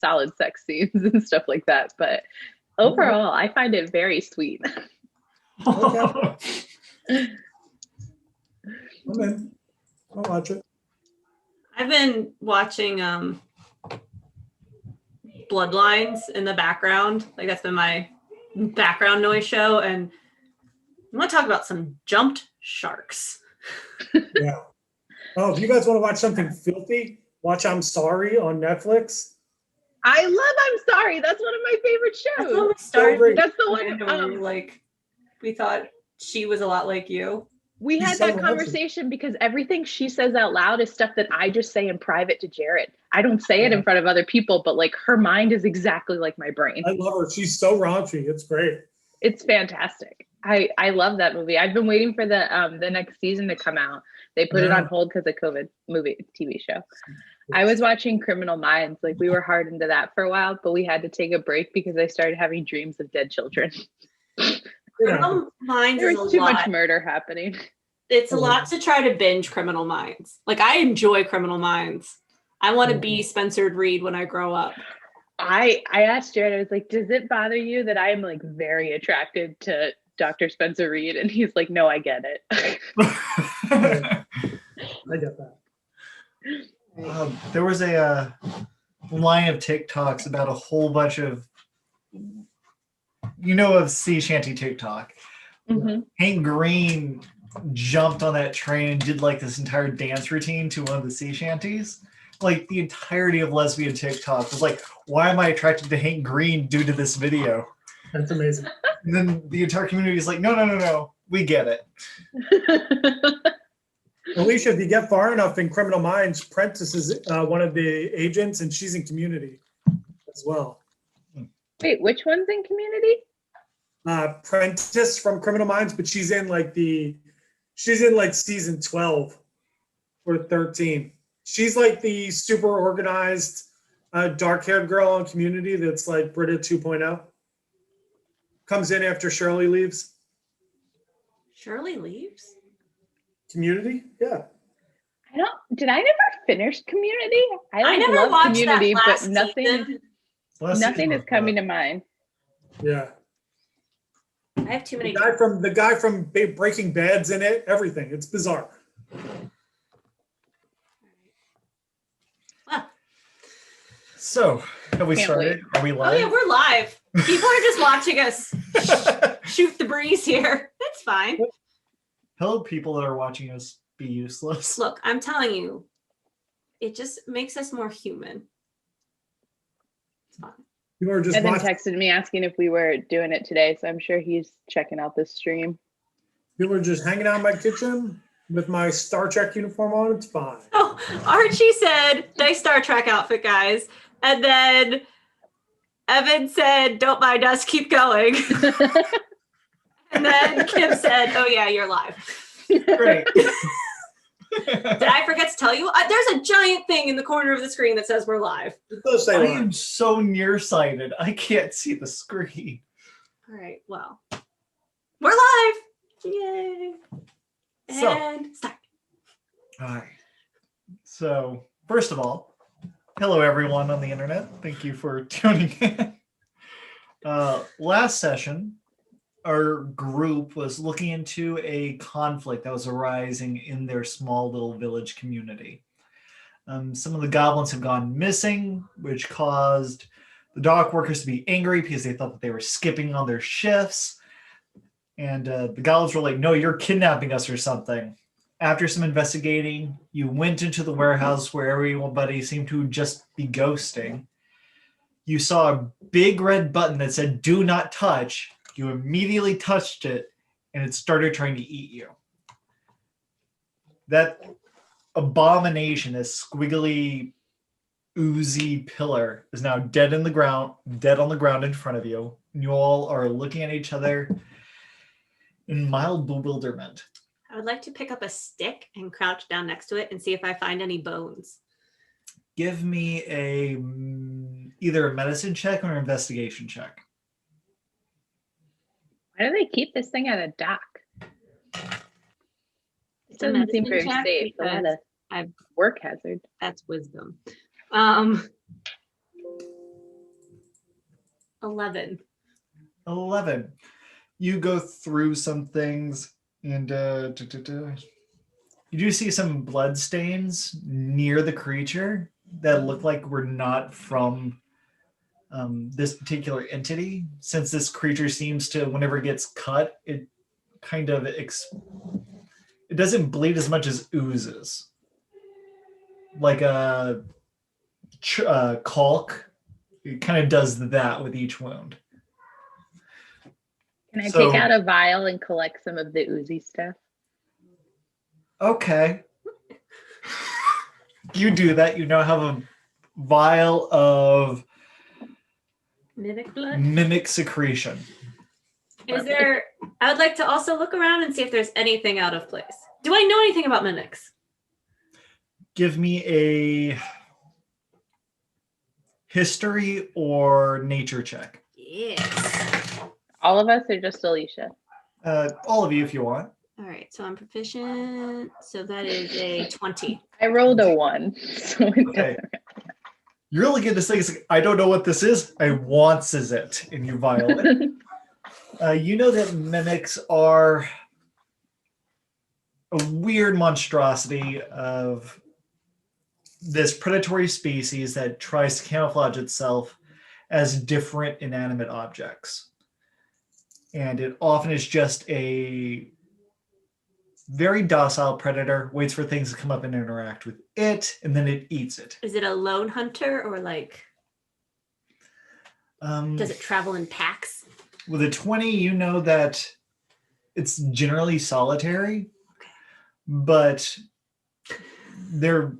solid sex scenes and stuff like that. But overall, I find it very sweet. Okay. I'm in. I'll watch it. I've been watching Bloodlines in the background. Like that's been my background noise show. And I want to talk about some jumped sharks. Yeah. Oh, if you guys want to watch something filthy, watch I'm Sorry on Netflix. I love I'm Sorry. That's one of my favorite That's when we shows. started. That's the Amanda, one. where we were like, we thought she was a lot like you. We He's had so that handsome. conversation because everything she says out loud is stuff that I just say in private to Jared. I don't say it in front of other people, but like her mind is exactly like my brain. I love her. She's so raunchy. It's great. It's fantastic. I love that movie. I've been waiting for the next season to come out. They put it on hold because of COVID TV show. I was watching Criminal Minds. Like we were hard into that for a while, but we had to take a break because I started having dreams of dead children. Criminal Minds There is was a too lot. much murder happening. It's a lot to try to binge Criminal Minds. Like I enjoy Criminal Minds. I want to be Spencer Reed when I grow up. I asked Jared, I was like, does it bother you that I am like very attracted to Dr. Spencer Reed? And he's like, no, I get it. I get that. There was a line of TikToks about a whole bunch of, of sea shanty TikTok. Mm-hmm. Hank Green jumped on that train and did like this entire dance routine to one of the sea shanties. Like the entirety of lesbian TikTok was like, why am I attracted to Hank Green due to this video? That's amazing. And then the entire community is like, no, we get it. Alicia, if you get far enough in Criminal Minds, Prentice is one of the agents, and she's in Community as well. Wait, which one's in Community? Prentice from Criminal Minds, but she's in like season 12 or 13. She's like the super organized, dark-haired girl on Community that's like Britta 2.0. Comes in after Shirley leaves. Shirley leaves? Community? Yeah. Did I never finish Community? I never watched Community, that last but nothing is coming to mind. Yeah. I have too many. The guy from Breaking Bad's in it. Everything. It's bizarre. So, have we started? Are we live? Oh yeah, we're live. People are just watching us shoot the breeze here. That's fine. Hello, people that are watching us be useless. Look, I'm telling you, it just makes us more human. It's fine. People are just Evan texted me asking if we were doing it today, so I'm sure he's checking out this stream. People are just hanging out in my kitchen with my Star Trek uniform on. It's fine. Oh, Archie said, nice Star Trek outfit, guys. And then Evan said, don't mind us, keep going. And then Kim said, oh yeah, you're live. Great. Did I forget to tell you? There's a giant thing in the corner of the screen that says we're live. It does say I live. am so nearsighted. I can't see the screen. All right, well, we're live. Yay. And start. All right. So, first of all, hello everyone on the internet. Thank you for tuning in. Last session, our group was looking into a conflict that was arising in their small little village community. Some of the goblins have gone missing, which caused the dock workers to be angry because they thought that they were skipping on their shifts. And the goblins were like, no, you're kidnapping us or something. After some investigating, you went into the warehouse where everybody seemed to just be ghosting. You saw a big red button that said, do not touch. You immediately touched it, and it started trying to eat you. That abomination, this squiggly, oozy pillar, is now dead on the ground in front of you. And you all are looking at each other in mild bewilderment. I would like to pick up a stick and crouch down next to it and see if I find any bones. Give me either a medicine check or an investigation check. Why do they keep this thing at a dock? It It's a doesn't seem very medicine check safe. A lot because of I've work hazard. that's wisdom. 11. 11. You go through some things and you do see some blood stains near the creature that look like were not from this particular entity. Since this creature seems to, whenever it gets cut, it kind of it doesn't bleed as much as oozes. Like a caulk. It kind of does that with each wound. Can I take out a vial and collect some of the oozy stuff? Okay. You do that. You now have a vial of Mimic blood? mimic secretion. Is there... I would like to also look around and see if there's anything out of place. Do I know anything about mimics? Give me a history or nature check. Yes. All of us or just Alicia? All of you if you want. All right, so I'm proficient. So that is a 20. I rolled a 1. So it Okay. You're looking at this thing, it's like, I don't know what this is. I wants is it, and you vial it. You know that mimics are a weird monstrosity of this predatory species that tries to camouflage itself as different inanimate objects. And it often is just a very docile predator, waits for things to come up and interact with it, and then it eats it. Is it a lone hunter or like, does it travel in packs? With a 20, you know that it's generally solitary, but they're...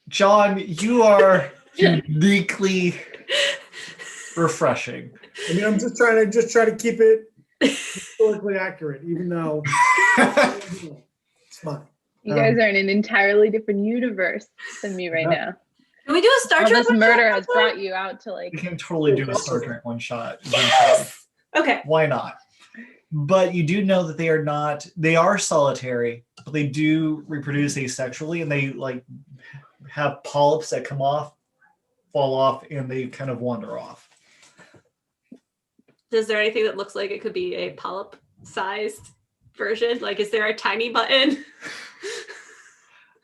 John, you are uniquely refreshing. I mean, I'm just trying to keep it historically accurate, even though it's fine. You guys are in an entirely different universe than me right now. Can we do a Star All Trek? this murder has brought you out to like... We can totally do a Star Trek one shot. Yes! Okay. Why not? But you do know that they are solitary, but they do reproduce asexually, and they like have polyps that fall off, and they kind of wander off. Is there anything that looks like it could be a polyp-sized version? Like, is there a tiny button?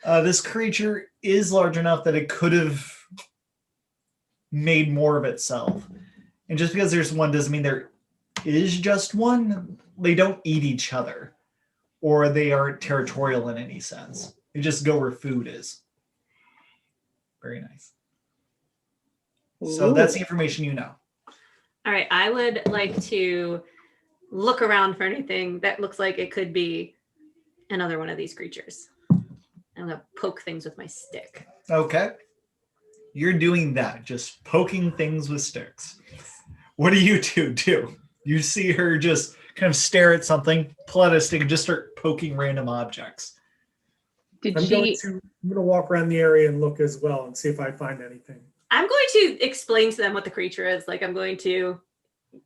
This creature is large enough that it could have made more of itself. And just because there's one doesn't mean there is just one. They don't eat each other, or they aren't territorial in any sense. They just go where food is. Very nice. So that's the information you know. All right, I would like to look around for anything that looks like it could be another one of these creatures. I'm going to poke things with my stick. Okay. You're doing that, just poking things with sticks. What do you two do? You see her just kind of stare at something, pull out a stick, and just start poking random objects. I'm going to walk around the area and look as well and see if I find anything. I'm going to explain to them what the creature is. Like, I'm going to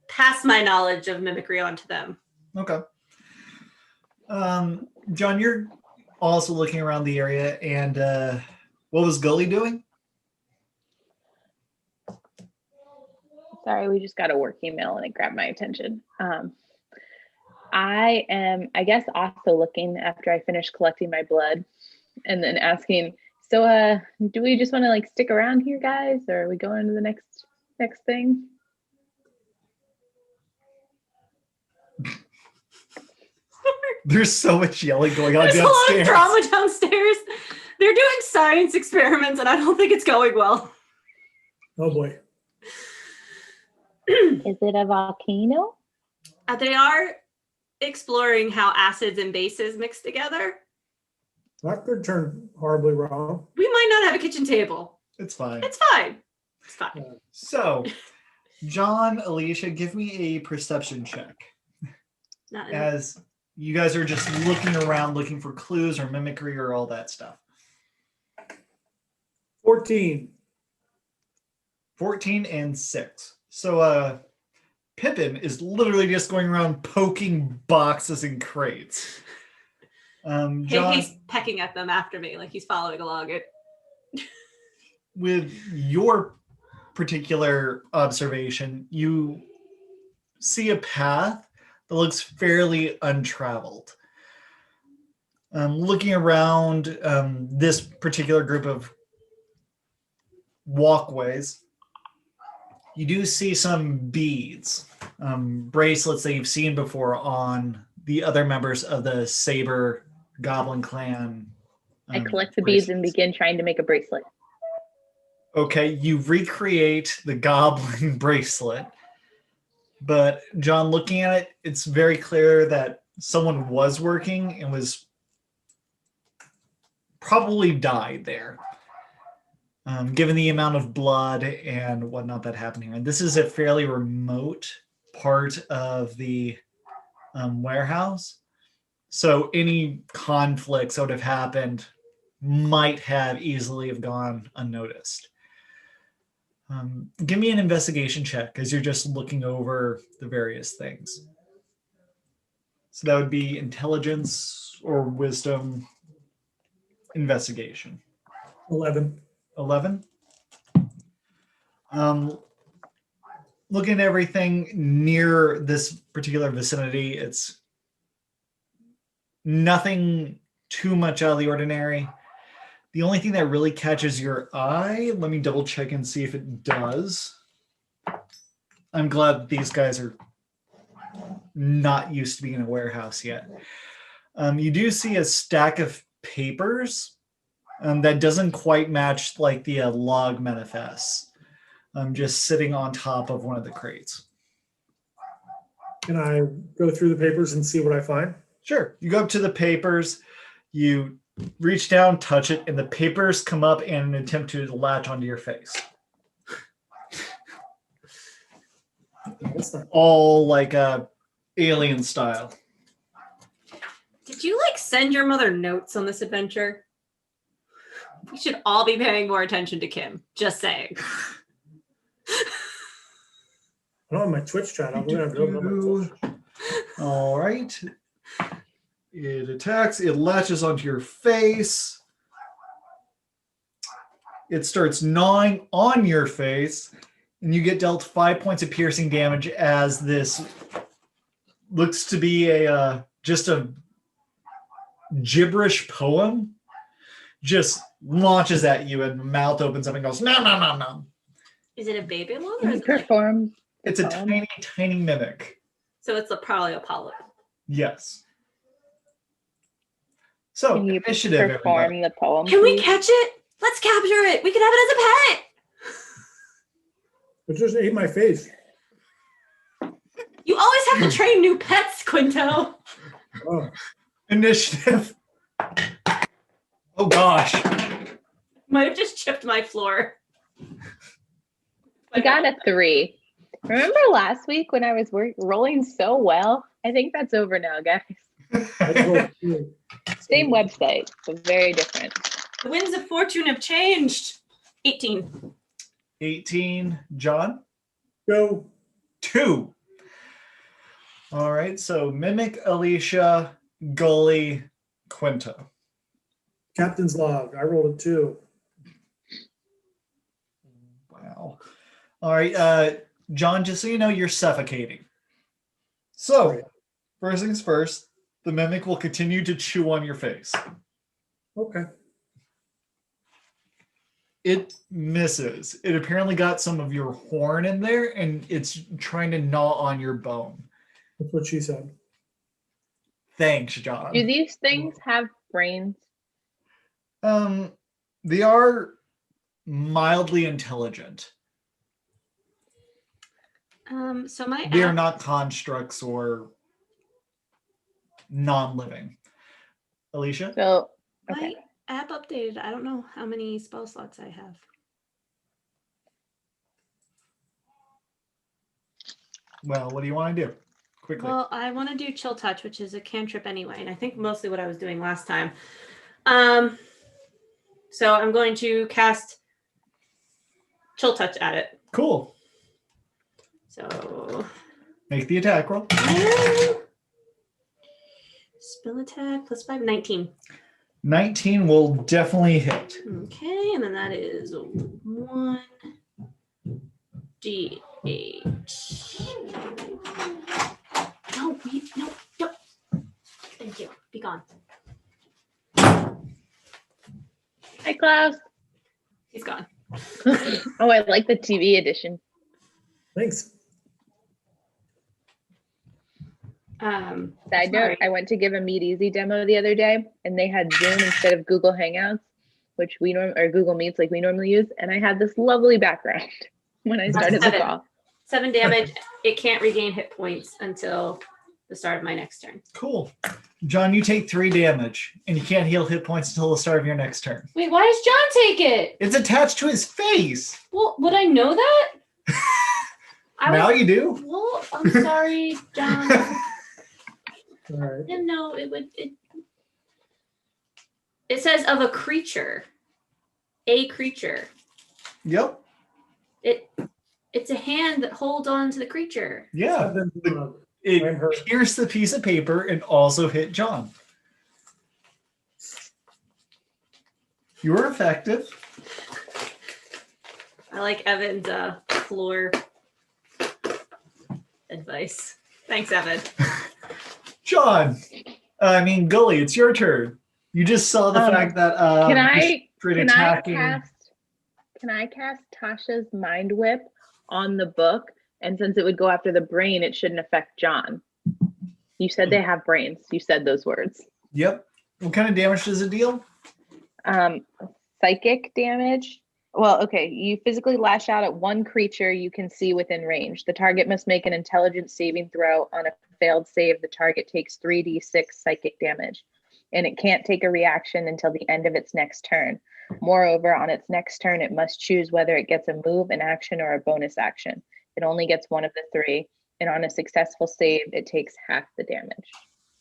pass my knowledge of mimicry on to them. Okay. John, you're also looking around the area, and what was Gully doing? Sorry, we just got a work email and it grabbed my attention. I am, I guess, also looking after I finish collecting my blood and then asking, so do we just want to like stick around here, guys, or are we going to the next thing? There's so much yelling going on There's downstairs. a lot of drama downstairs. They're doing science experiments, and I don't think it's going well. Oh boy. Is it a volcano? They are exploring how acids and bases mix together. That could turn horribly wrong. We might not have a kitchen table. It's fine. It's fine. It's fine. So, John, Alicia, give me a perception check. Not in- As you guys are just looking around, looking for clues or mimicry or all that stuff. 14. 14 and 6. So, Pippin is literally just going around poking boxes and crates. John, He's pecking at them after me, like he's following along it. with your particular observation, you see a path that looks fairly untraveled. Looking around this particular group of walkways, you do see some beads, bracelets that you've seen before on the other members of the Saber Goblin clan. I collect the beads and begin trying to make a bracelet. Okay, you recreate the goblin bracelet. But John, looking at it, it's very clear that someone was working and was probably died there. Given the amount of blood and whatnot that happened here. And this is a fairly remote part of the warehouse. So any conflicts that would have happened might have easily have gone unnoticed. Give me an investigation check as you're just looking over the various things. So that would be intelligence or wisdom investigation. 11. 11. Looking at everything near this particular vicinity, it's nothing too much out of the ordinary. The only thing that really catches your eye, let me double check and see if it does. I'm glad that these guys are not used to being in a warehouse yet. You do see a stack of papers that doesn't quite match like the log manifests. Just sitting on top of one of the crates. Can I go through the papers and see what I find? Sure. You go up to the papers, you reach down, touch it, and the papers come up in an attempt to latch onto your face. That's not All like alien style. Did you like send your mother notes on this adventure? We should all be paying more attention to Kim. Just saying. I don't have my Twitch chat. I'm gonna have to open up my Twitch. All right. It attacks. It latches onto your face. It starts gnawing on your face, and you get dealt 5 points of piercing damage as this looks to be a just a gibberish poem. Just launches at you, and mouth opens up and goes no no no no. Is it a baby one or is it Perform. It's a tiny, tiny mimic. so it's probably a polyp. Yes. So Can you initiative, everybody. perform the poem? Can we please? catch it? Let's capture it. We can have it as a pet. It just ate my face. You always have to train new pets, Quinto. Oh, Initiative. Oh gosh. Might have just chipped my floor. I got a 3. Remember last week when I was rolling so well? I think that's over now, guys. I rolled 2. Same website, but very different. The winds of fortune have changed. 18. 18. John? Go. 2. All right. So Mimic, Alicia, Gully, Quinto. Captain's log. I rolled a 2. Wow. All right. John, just so you know, you're suffocating. So, Right. first things first, the Mimic will continue to chew on your face. Okay. It misses. It apparently got some of your horn in there, and it's trying to gnaw on your bone. That's what she said. Thanks, John. Do these things have brains? They are mildly intelligent. So my They are app, not constructs or non-living. Alicia? So, my okay. app updated. I don't know how many spell slots I have. Well, what do you want to do? Quickly. Well, I want to do chill touch, which is a cantrip anyway, and I think mostly what I was doing last time. So I'm going to cast chill touch at it. Cool. So Make the attack roll. spell attack plus 5, 19. 19 will definitely hit. Okay, and then that is 1, D8. No, no, don't. Thank you. Be gone. Hi, Klaus. He's gone. Oh, I like the TV edition. Thanks. Side note, sorry. I went to give a Meet Easy demo the other day, and they had Zoom instead of Google Hangouts, which or Google Meets like we normally use, and I had this lovely background when I started the 7. call. 7 damage. It can't regain hit points until the start of my next turn. Cool. John, you take 3 damage, and you can't heal hit points until the start of your next turn. Wait, why does John take it? It's attached to his face. Well, would I know that? Now you do. Well, I'm sorry, John. All right. didn't know it would. It says of a creature. A creature. Yep. It's a hand that holds on to the creature. Yeah. Seven, It pierced the piece of paper and also hit John. You were effective. I like Evan's floor advice. Thanks, Evan. John, Gully, it's your turn. You just saw the fact that Can I attacking. can I cast Tasha's Mind Whip on the book? And since it would go after the brain, it shouldn't affect John. You said they have brains. You said those words. Yep. What kind of damage does it deal? Psychic damage. Well, okay. You physically lash out at one creature you can see within range. The target must make an intelligence saving throw. On a failed save, the target takes 3d6 psychic damage, and it can't take a reaction until the end of its next turn. Moreover, on its next turn, it must choose whether it gets a move, an action, or a bonus action. It only gets one of the 3, and on a successful save, it takes half the damage.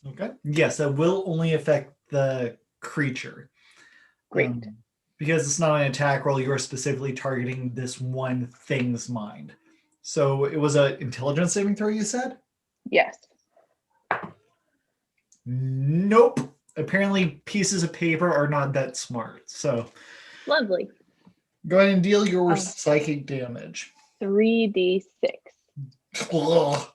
Okay. Yes, that will only affect the creature. Great. Because it's not an attack roll, you're specifically targeting this one thing's mind. So it was an intelligence saving throw, you said? Yes. Nope. Apparently pieces of paper are not that smart. So Lovely. go ahead and deal your psychic damage. 3d6. Ugh.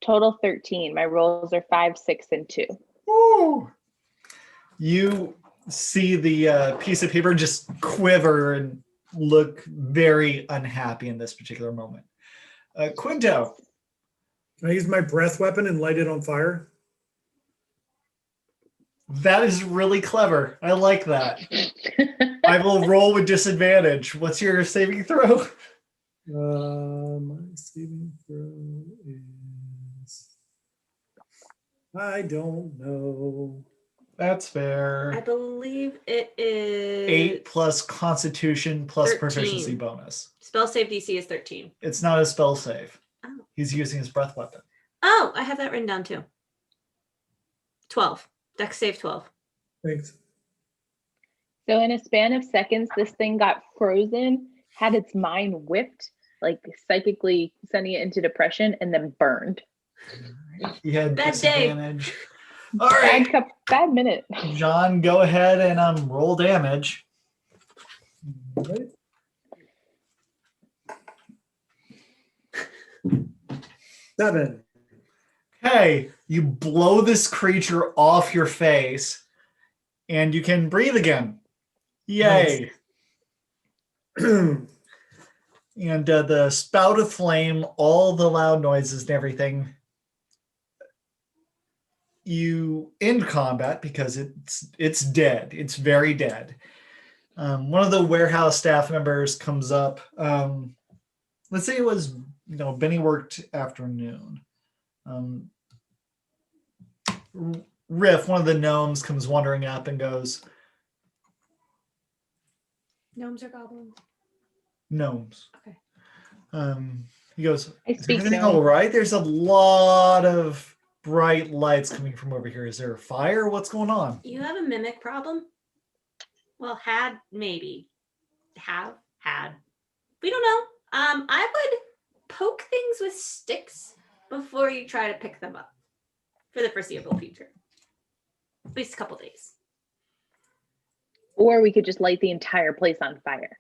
Total 13. My rolls are 5, 6, and 2. Woo. You see the piece of paper just quiver and look very unhappy in this particular moment. Quinto. Can I use my breath weapon and light it on fire? That is really clever. I like that. I will roll with disadvantage. What's your saving throw? My saving throw is... I don't know. That's fair. I believe it is 8 plus Constitution plus 13. proficiency bonus. Spell save DC is 13. It's not a spell save. Oh. He's using his breath weapon. Oh, I have that written down too. 12. Dex save 12. Thanks. So in a span of seconds, this thing got frozen, had its mind whipped, like psychically sending it into depression, and then burned. He had Bad day. disadvantage. All right, Bad minute. John, go ahead and roll damage. All right. 7. Okay, you blow this creature off your face, and you can breathe again. Yay! And the spout of flame, all the loud noises and everything. You end combat because it's dead. It's very dead. One of the warehouse staff members comes up. Let's say it was Benny worked afternoon. Riff, one of the gnomes, comes wandering up and goes, Gnomes or goblins? gnomes. Okay. He goes, I is speak everything gnome. all right? There's a lot of bright lights coming from over here. Is there a fire? What's going on? You have a mimic problem? Well, maybe. Had. We don't know. I would poke things with sticks before you try to pick them up for the foreseeable future. At least a couple days. Or we could just light the entire place on fire.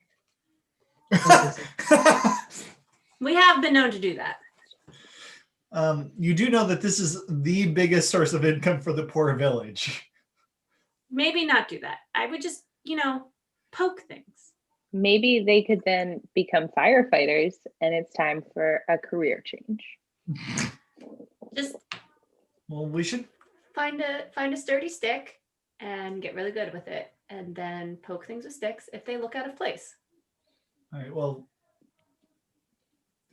We have been known to do that. You do know that this is the biggest source of income for the poor village. Maybe not do that. I would just, poke things. Maybe they could then become firefighters and it's time for a career change. Just Well, we should. find a sturdy stick and get really good with it, and then poke things with sticks if they look out of place. All right. Well,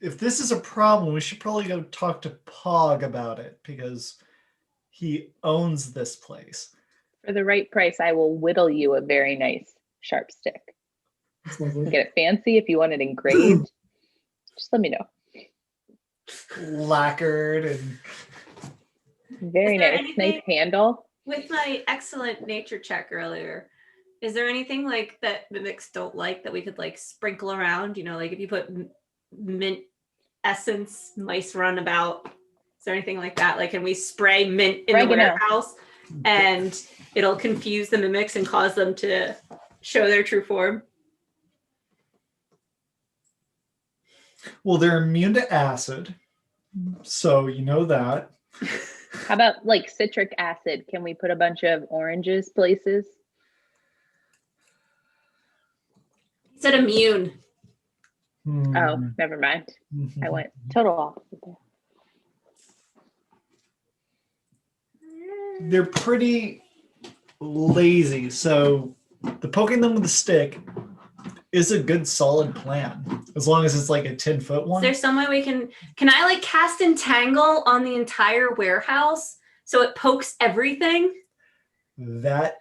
if this is a problem, we should probably go talk to Pog about it because he owns this place. For the right price, I will whittle you a very nice sharp stick. That's You lovely. can get it fancy if you want it engraved. Just let me know. Lacquered and Very Is there nice. anything- Nice handle. With my excellent nature check earlier, is there anything like that mimics don't like that we could like sprinkle around? Like if you put mint essence, mice run about. Is there anything like that? Like, can we spray mint in the Oregano. warehouse and it'll confuse the mimics and cause them to show their true form? well, they're immune to acid, so you know that. How about like citric acid? Can we put a bunch of oranges places? He said immune. Oh, never mind. I went total opposite there. They're pretty lazy, so the poking them with a stick is a good solid plan as long as it's like a 10-foot Is one. there some way we can I like cast entangle on the entire warehouse so it pokes everything? That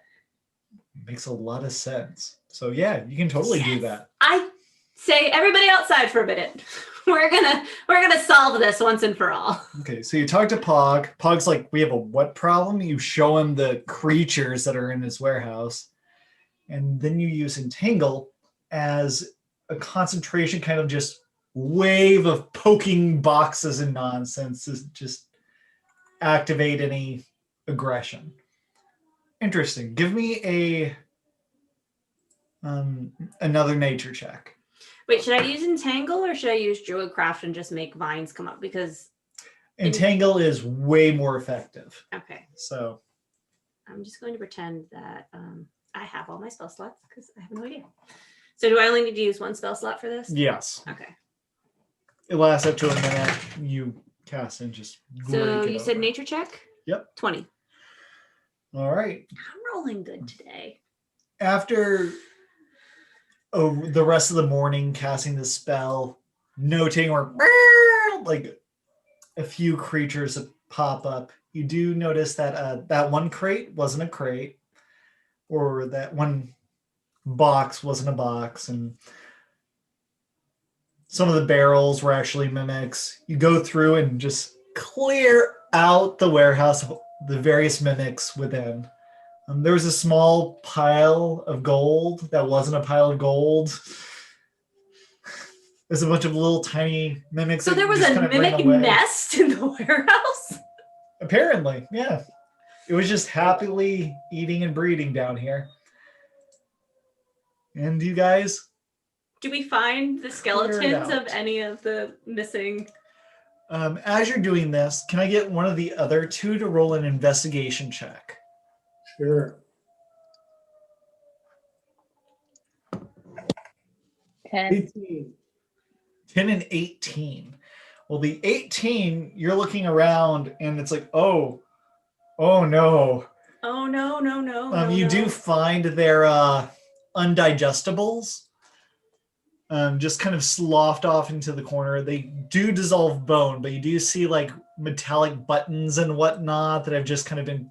makes a lot of sense. So yeah, you can totally do Yes. that. I say everybody outside for a minute. We're gonna solve this once and for all. Okay, so you talk to Pog. Pog's like, we have a what problem? You show him the creatures that are in his warehouse. And then you use Entangle as a concentration kind of just wave of poking boxes and nonsense to just activate any aggression. Interesting. Give me a another nature check. Wait, should I use entangle or should I use druidcraft and just make vines come up? Because Entangle is way more effective. okay, So I'm just going to pretend that I have all my spell slots because I have no idea. So do I only need to use one spell slot for this? yes, Okay. it lasts up to a minute. You cast and just. So rake it you said over. nature check? Yep. 20. All right. I'm rolling good today. After the rest of the morning casting the spell, noting or like a few creatures that pop up, you do notice that that one crate wasn't a crate, or that one box wasn't a box, and some of the barrels were actually mimics. You go through and just clear out the warehouse of the various mimics within. There was a small pile of gold that wasn't a pile of gold. There's a bunch of little tiny mimics. So that there was just a kind of ran mimic away. nest in the warehouse? Apparently, yeah. It was just happily eating and breeding down here. And you guys, Do we find the skeletons of out. any of the missing? as you're doing this, can I get one of the other two to roll an investigation check? Sure. 10. 18. 10 and 18. Well, the 18, you're looking around and it's like, oh no. Oh no, no, no. no, You no. do find their undigestibles just kind of sloughed off into the corner. They do dissolve bone, but you do see like metallic buttons and whatnot that have just kind of been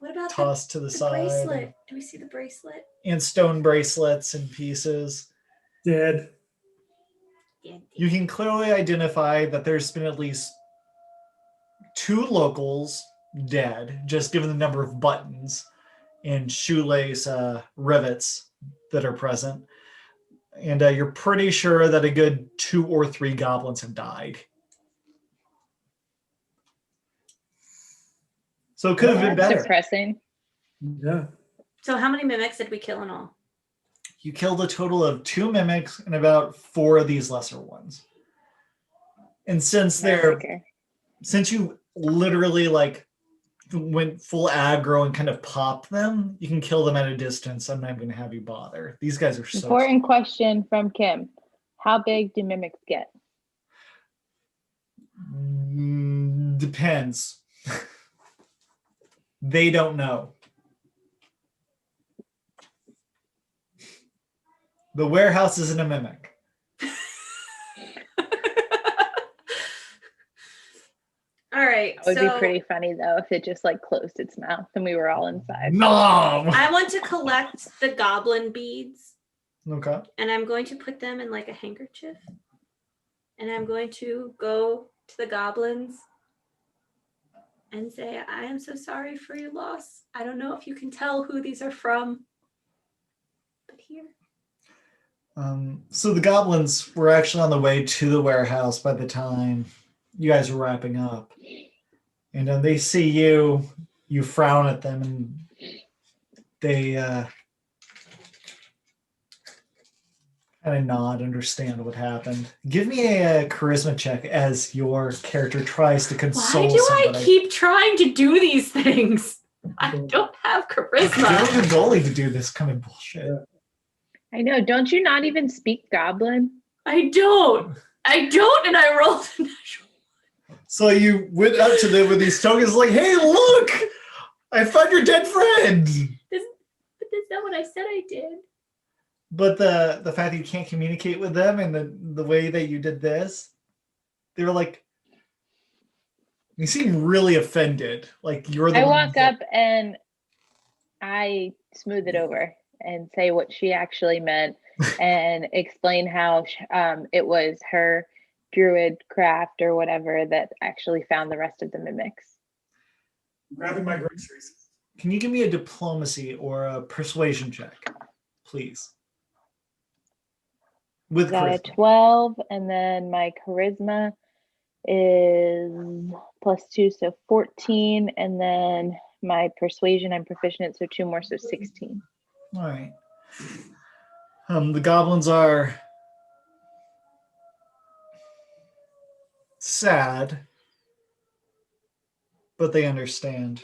What about tossed to the the side. bracelet? Do we see the bracelet? And stone bracelets and pieces. Dead. Yeah. You can clearly identify that there's been at least 2 locals dead, just given the number of buttons and shoelace rivets that are present. And you're pretty sure that a good 2 or 3 goblins have died. So it could have been That's better. depressing. Yeah. So how many mimics did we kill in all? You killed a total of 2 mimics and about 4 of these lesser ones. And since you literally like went full aggro and kind of popped them, you can kill them at a distance. I'm not going to have you bother. These guys are so Important question from Kim. How big do mimics get? Depends. They don't know. The warehouse isn't a mimic. All right. It would be pretty funny though if it just like closed its mouth and we were all inside. No. I want to collect the goblin beads. Okay. And I'm going to put them in like a handkerchief. And I'm going to go to the goblins and say, I am so sorry for your loss. I don't know if you can tell who these are from. But here. So the goblins were actually on the way to the warehouse by the time you guys were wrapping up. And they see you frown at them, and they kind of nod, understand what happened. Give me a charisma check as your character tries to console somebody. Why do I keep trying to do these things? I don't have charisma. Give the goalie to do this kind of bullshit. I know. Don't you not even speak Goblin? I don't, and I rolled a natural. So you went up to them with these tokens like, hey, look! I found your dead friend! But that's not what I said I did. But the fact that you can't communicate with them and the way that you did this, they were like, you seem really offended. Like you're the I one walk up and I smooth it over and say what she actually meant and explain how it was her druid craft or whatever that actually found the rest of the mimics. Grabbing my groceries. Can you give me a diplomacy or a persuasion check, please? With Got a charisma. 12, and then my charisma is +2, so 14, and then my persuasion, I'm proficient, so 2 more, so 16. All right. The goblins are sad, but they understand.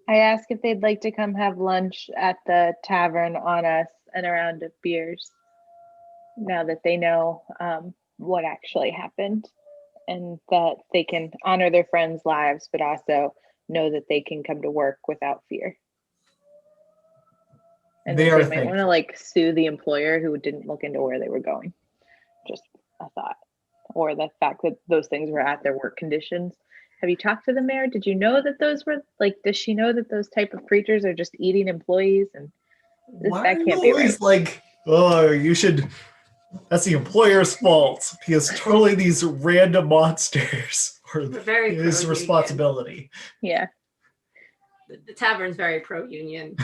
I ask if they'd like to come have lunch at the tavern on us and a round of beers now that they know what actually happened and that they can honor their friends' lives, but also know that they can come to work without fear. And They they are might thankful. want to like sue the employer who didn't look into where they were going. Just a thought. Or the fact that those things were at their work conditions. Have you talked to the mayor? Did you know that those were like, does she know that those type of creatures are just eating employees? And Why that are can't you be always right. like, oh, you should, that's the employer's fault because totally these random monsters are We're very his pro-union. responsibility. Yeah. The tavern's very pro-union.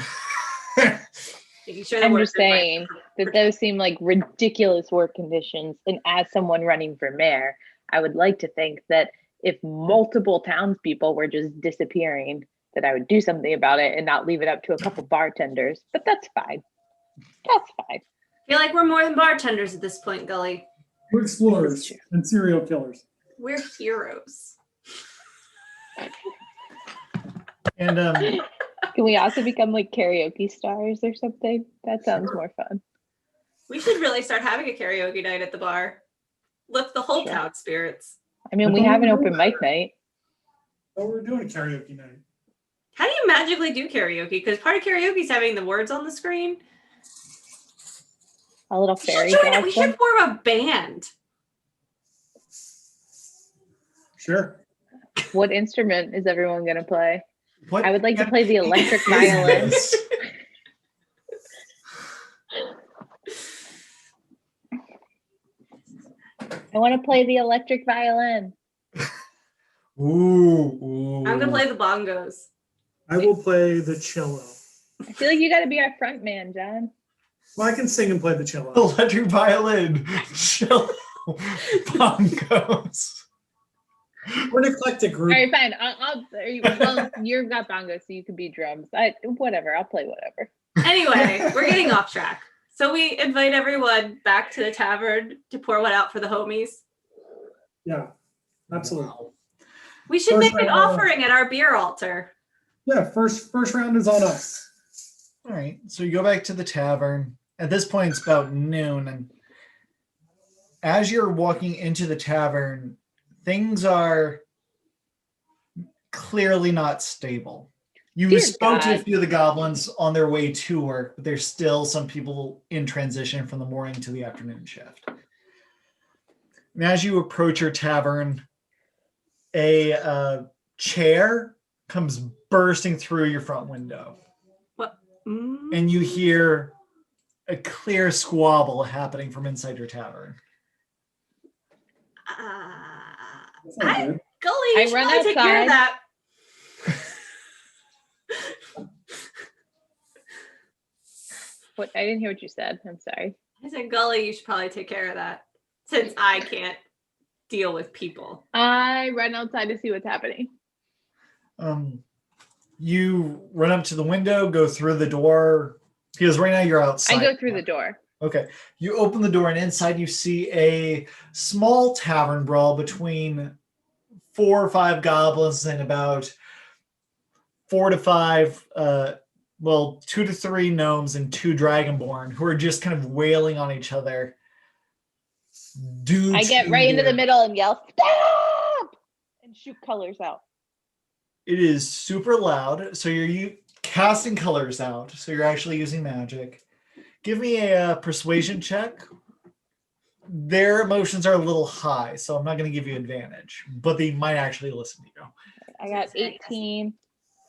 Making sure I'm the just workers might- saying that those seem like ridiculous work conditions. And as someone running for mayor, I would like to think that if multiple townspeople were just disappearing, that I would do something about it and not leave it up to a couple bartenders. But that's fine. That's fine. I feel like we're more than bartenders at this point, Gully. We're explorers and serial killers. We're heroes. And Can we also become like karaoke stars or something? That sounds more fun. We should really start having a karaoke night at the bar. Lift the whole Sure. town spirits. I mean, we have an open mic night. Oh, we're doing a karaoke night. How do you magically do karaoke? Because part of karaoke is having the words on the screen. A little We should fairy join it. dance We one. should form a band. Sure. What instrument is everyone going to play? what I would like to play the electric is violin. this? I want to play the electric violin. Ooh. I'm gonna play the bongos. I will play the cello. I feel like you got to be our front man, John. Well, I can sing and play the cello. Electric violin, cello, bongos. We're an eclectic All group. right, fine. Well, you've got bongos, so you can be drums. Whatever. I'll play whatever. Anyway, we're getting off track. So we invite everyone back to the tavern to pour one out for the homies. Yeah, absolutely. Wow. We should First make an round. offering at our beer altar. Yeah, first round is on us. All right. So you go back to the tavern. At this point, it's about noon. And as you're walking into the tavern, things are clearly not stable. You Dear spoke to a God. few of the goblins on their way to work, but there's still some people in transition from the morning to the afternoon shift. And as you approach your tavern, a chair comes bursting through your front window. Mm. And you hear a clear squabble happening from inside your tavern. That's not I- good. Gully, I you should run probably take care of outside. that. What? I didn't hear what you said. I'm sorry. I said, Gully, you should probably take care of that since I can't deal with people. I run outside to see what's happening. You run up to the window, go through the door, because right now you're outside. I go through the door. Okay. You open the door, and inside you see a small tavern brawl between 4 or 5 goblins and about 4 to 5, 2 to 3 gnomes and 2 dragonborn who are just kind of wailing on each other. I get right into the middle and yell, "Stop!" and shoot colors out. It is super loud, so you're casting colors out, so you're actually using magic. Give me a persuasion check. Their emotions are a little high, so I'm not going to give you advantage, but they might actually listen to you. I got 18.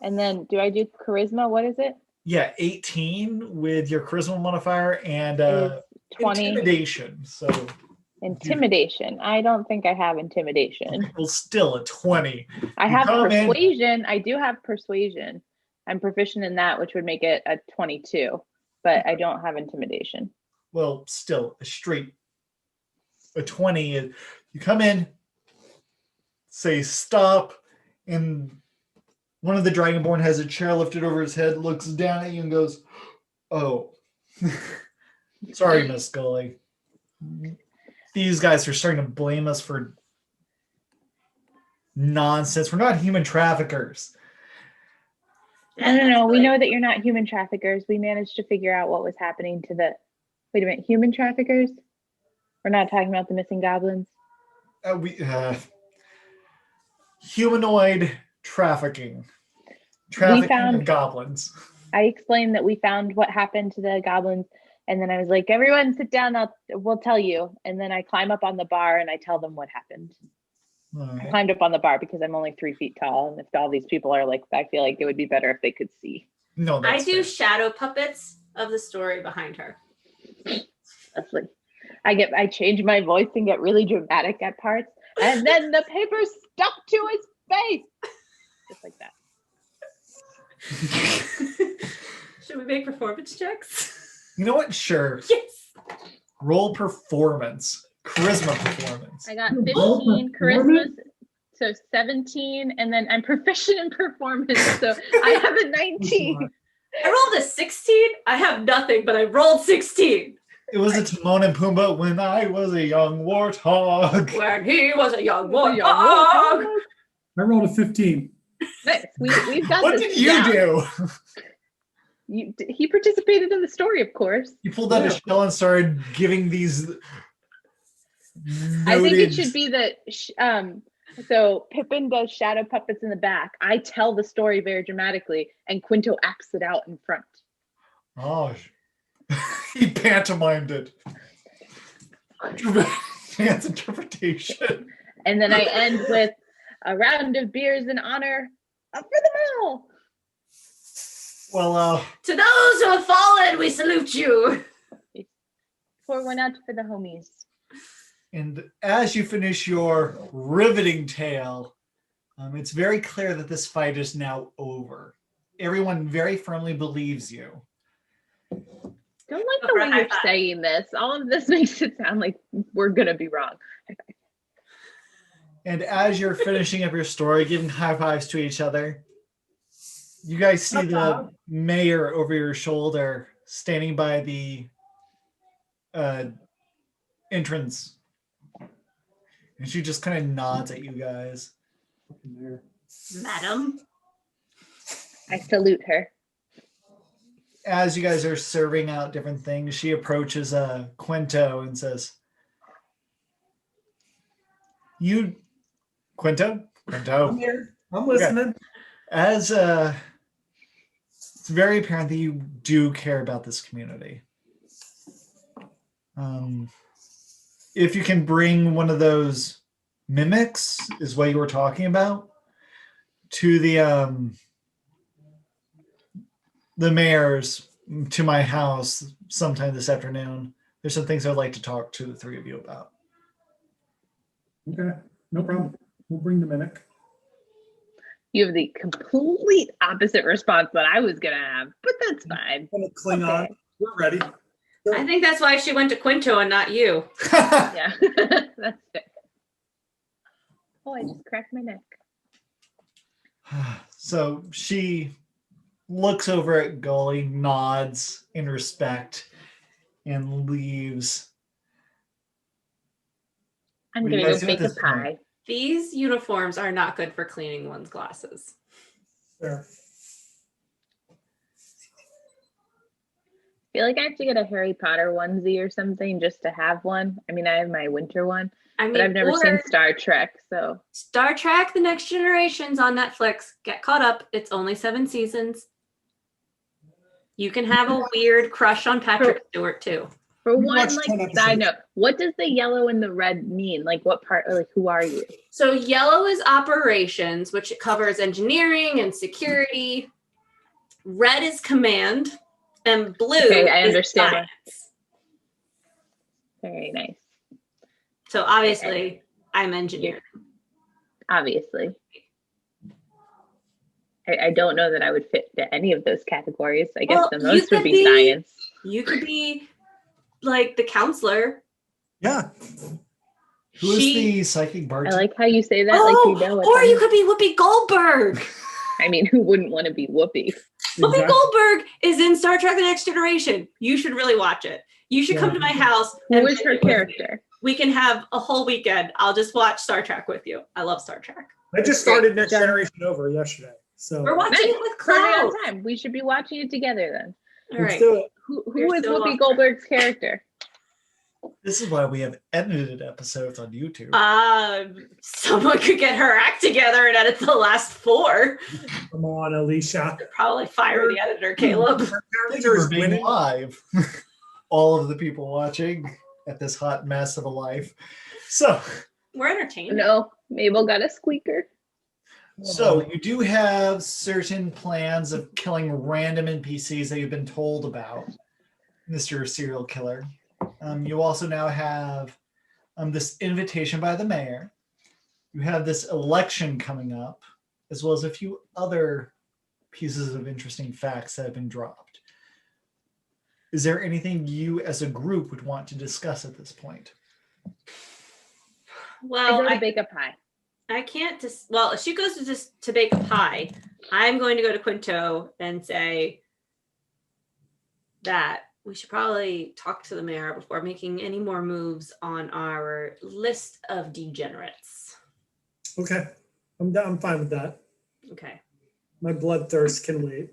And then do I do charisma? What is it? Yeah, 18 with your charisma modifier and It's 20. intimidation. So, Intimidation. I don't think I have intimidation. well, still a 20. I You have come in- persuasion. I do have persuasion. I'm proficient in that, which would make it a 22, but I don't have intimidation. Well, still a 20. You come in, say stop, and one of the dragonborn has a chair lifted over his head, looks down at you and goes, "Oh, sorry, Miss Scully. These guys are starting to blame us for nonsense. We're not human traffickers." No. We know that you're not human traffickers. We managed to figure out what was happening to the. Wait a minute, human traffickers? We're not talking about the missing goblins. Humanoid trafficking. found- of goblins. I explained that we found what happened to the goblins, and then I was like, "Everyone, sit down. We'll tell you." And then I climb up on the bar and I tell them what happened. All I right. climbed up on the bar because I'm only 3 feet tall, and if all these people are like, I feel like it would be better if they could see. No, I that's do fair. shadow puppets of the story behind her. That's like, I change my voice and get really dramatic at parts, and then the paper stuck to his face, just like that. Should we make performance checks? You know what? Sure. Yes. Roll performance. Charisma performance. I got Roll 15 charisma, performance? so 17, and then I'm proficient in performance, so I have a 19. I rolled a 16. I have nothing, but I rolled 16. It was a Timon and Pumbaa when I was a young warthog. When he was a young boy. I rolled a 15. Nice. We've got What this did you down. do? He participated in the story, of course. You pulled out a shell and started giving these. I think it noted- should be that. So Pippin does shadow puppets in the back. I tell the story very dramatically, and Quinto acts it out in front. Oh, he pantomimed it. Man's interpretation. And then I end with a round of beers in honor of for them all. Well, To those who have fallen, we salute you. Pour one out for the homies. and as you finish your riveting tale, it's very clear that this fight is now over. Everyone very firmly believes you. Don't like the For a way high you're five. saying this. All of this makes it sound like we're gonna be wrong. And as you're finishing up your story, giving high fives to each other, You guys see the mayor over your shoulder standing by the entrance. And she just kind of nods at you guys. Madam. I salute her. As you guys are serving out different things, she approaches Quinto and says, "You, Quinto? I'm here. I'm listening. As it's very apparent that you do care about this community. If you can bring one of those mimics, is what you were talking about, to the mayor's, to my house sometime this afternoon, there's some things I'd like to talk to the three of you about." Okay, no problem. We'll bring the mimic. You have the complete opposite response that I was gonna have, but that's fine. I'm gonna cling on. We're ready. I think that's why she went to Quinto and not you. Yeah, that's it. Oh, I just cracked my neck. So she looks over at Gully, nods in respect, and leaves. I'm What do you gonna guys go do at bake a this point? pie. These uniforms are not good for cleaning one's glasses. There. I feel like I have to get a Harry Potter onesie or something just to have one. I mean, I have my winter one, I mean, but I've never seen or Star Trek, so Star Trek: The Next Generation's on Netflix. Get caught up. It's only 7 seasons. You can have a weird crush on Patrick Stewart too. for We one, watched like 10 side episodes. note, what does the yellow and the red mean? Like, what part? Like, who are you? So yellow is operations, which covers engineering and security. Red is command, and blue Okay, I is understand. science. Very nice. So obviously, I'm engineering. Obviously, I don't know that I would fit into any of those categories. I guess Well, the you most would could be be- science. You could be like the counselor. Yeah. Who is She- the psychic I bartender? like how you say that. Like Oh, you know what or that you means. could be Whoopi Goldberg. I mean, who wouldn't want to be Whoopi? Whoopi Exactly. Goldberg is in Star Trek: The Next Generation. You should really watch it. You should come Yeah. to my house. Who and was binge her it with me. character? We can have a whole weekend. I'll just watch Star Trek with you. I love Star Trek. I just started Next John. Generation over yesterday. So We're watching Nice. it with Perfect Cloud. on time. We should be watching it together then. All let's right. do it. Who We're is still Whoopi off Goldberg's character? This is why we have edited episodes on YouTube. Someone could get her act together and edit the last 4. Come on, Alicia. Probably fire the editor, Caleb. Her Thank character you for is being winning. live. All of the people watching at this hot mess of a life. So We're entertained. No, Mabel got a squeaker. you do have certain plans of killing random NPCs that you've been told about, Mr. Serial Killer. You also now have this invitation by the mayor. You have this election coming up, as well as a few other pieces of interesting facts that have been dropped. Is there anything you as a group would want to discuss at this point? I Well, go to bake a pie. I can't just, well, if she goes to bake a pie, I'm going to go to Quinto and say that we should probably talk to the mayor before making any more moves on our list of degenerates. Okay. I'm fine with that. Okay. My bloodthirst can wait.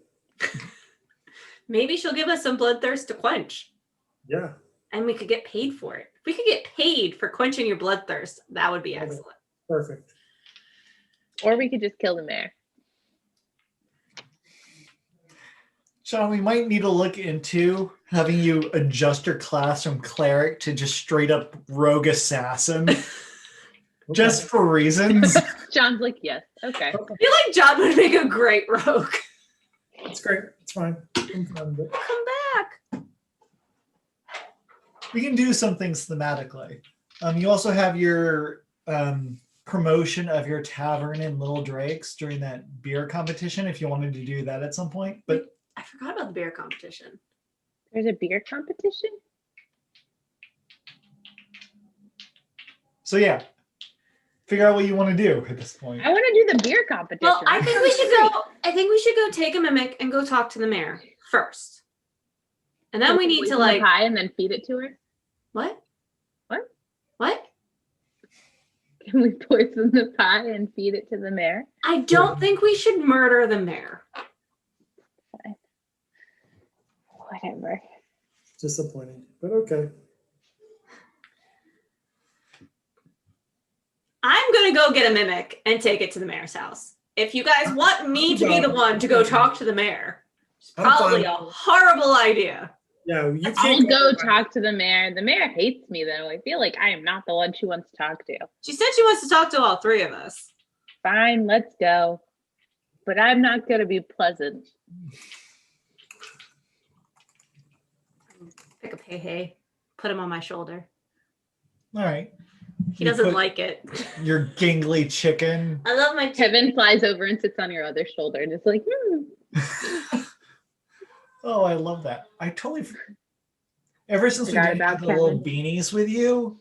Maybe she'll give us some bloodthirst to quench, Yeah. and we could get paid for it. If we could get paid for quenching your bloodthirst, that would be Okay. excellent. Perfect. Or we could just kill the mayor. Sean, we might need to look into having you adjust your class from cleric to just straight up rogue assassin, just for reasons. John's like, yes. Okay. I feel like John would make a great rogue. It's great. It's fine. I'm fine with it. Come back. We can do some things thematically. You also have your promotion of your tavern in Little Drake's during that beer competition, if you wanted to do that at some point. But I forgot about the beer competition. There's a beer competition? so yeah, figure out what you want to do at this point. I want to do the beer competition. Well, I think we should go. I think we should go take a mimic and go talk to the mayor first, and then we need to Poison like the pie and then feed it to her. what? What? What? Can we poison the pie and feed it to the mayor? I don't think we should murder the mayor. Whatever. Disappointing, but okay. I'm gonna go get a mimic and take it to the mayor's house. If you guys want me to be the one to go talk to the mayor, it's I'm probably a fine. horrible idea. Yeah, you I'll can't go talk to the mayor. The mayor hates me though. I feel like I am not the one she wants to talk to. She said she wants to talk to all three of us. Fine, let's go. But I'm not going to be pleasant. Pick up Hey, put him on my shoulder. All right. He You doesn't put like it. your gingly chicken. I love my Kevin flies over and sits on your other shoulder and is like, Oh, I love that. I totally. Ever since we Forgot did about the little Kevin. beanies with you,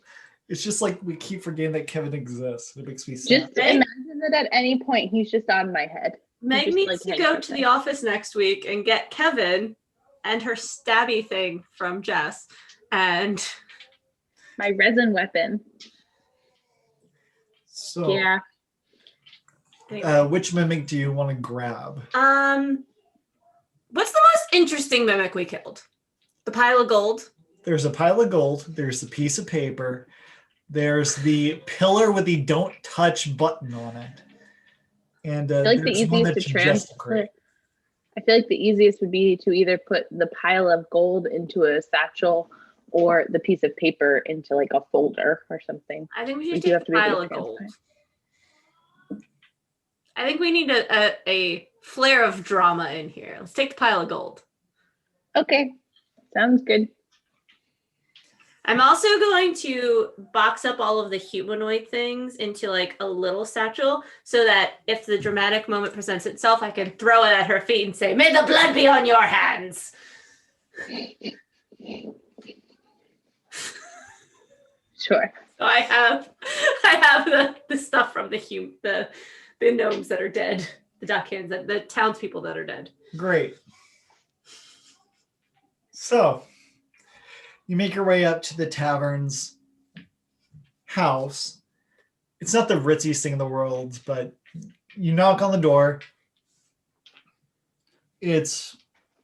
it's just like we keep forgetting that Kevin exists. It makes me sad. just imagine that at any point he's just on my head. Meg just, needs like, to hangs go out to there. the office next week and get Kevin and her stabby thing from Jess. And My resin weapon. So, Yeah. anyway. which mimic do you want to grab? What's the most interesting mimic we killed? The pile of gold. There's a pile of gold. There's a piece of paper. There's the pillar with the "Don't Touch" button on it. And I feel like the there's one easiest to that's transfer. desecrate. I feel like the easiest would be to either put the pile of gold into a satchel or the piece of paper into like a folder or something. I think we We should do have take to the be able pile to of gold. transfer. I think we need a flare of drama in here. Let's take the pile of gold. Okay, sounds good. I'm also going to box up all of the humanoid things into like a little satchel so that if the dramatic moment presents itself, I can throw it at her feet and say, "May the blood be on your hands." Sure. So I have the stuff from the gnomes that are dead, the duck hands, the townspeople that are dead. Great. So, you make your way up to the tavern's house. It's not the ritziest thing in the world, but you knock on the door. It's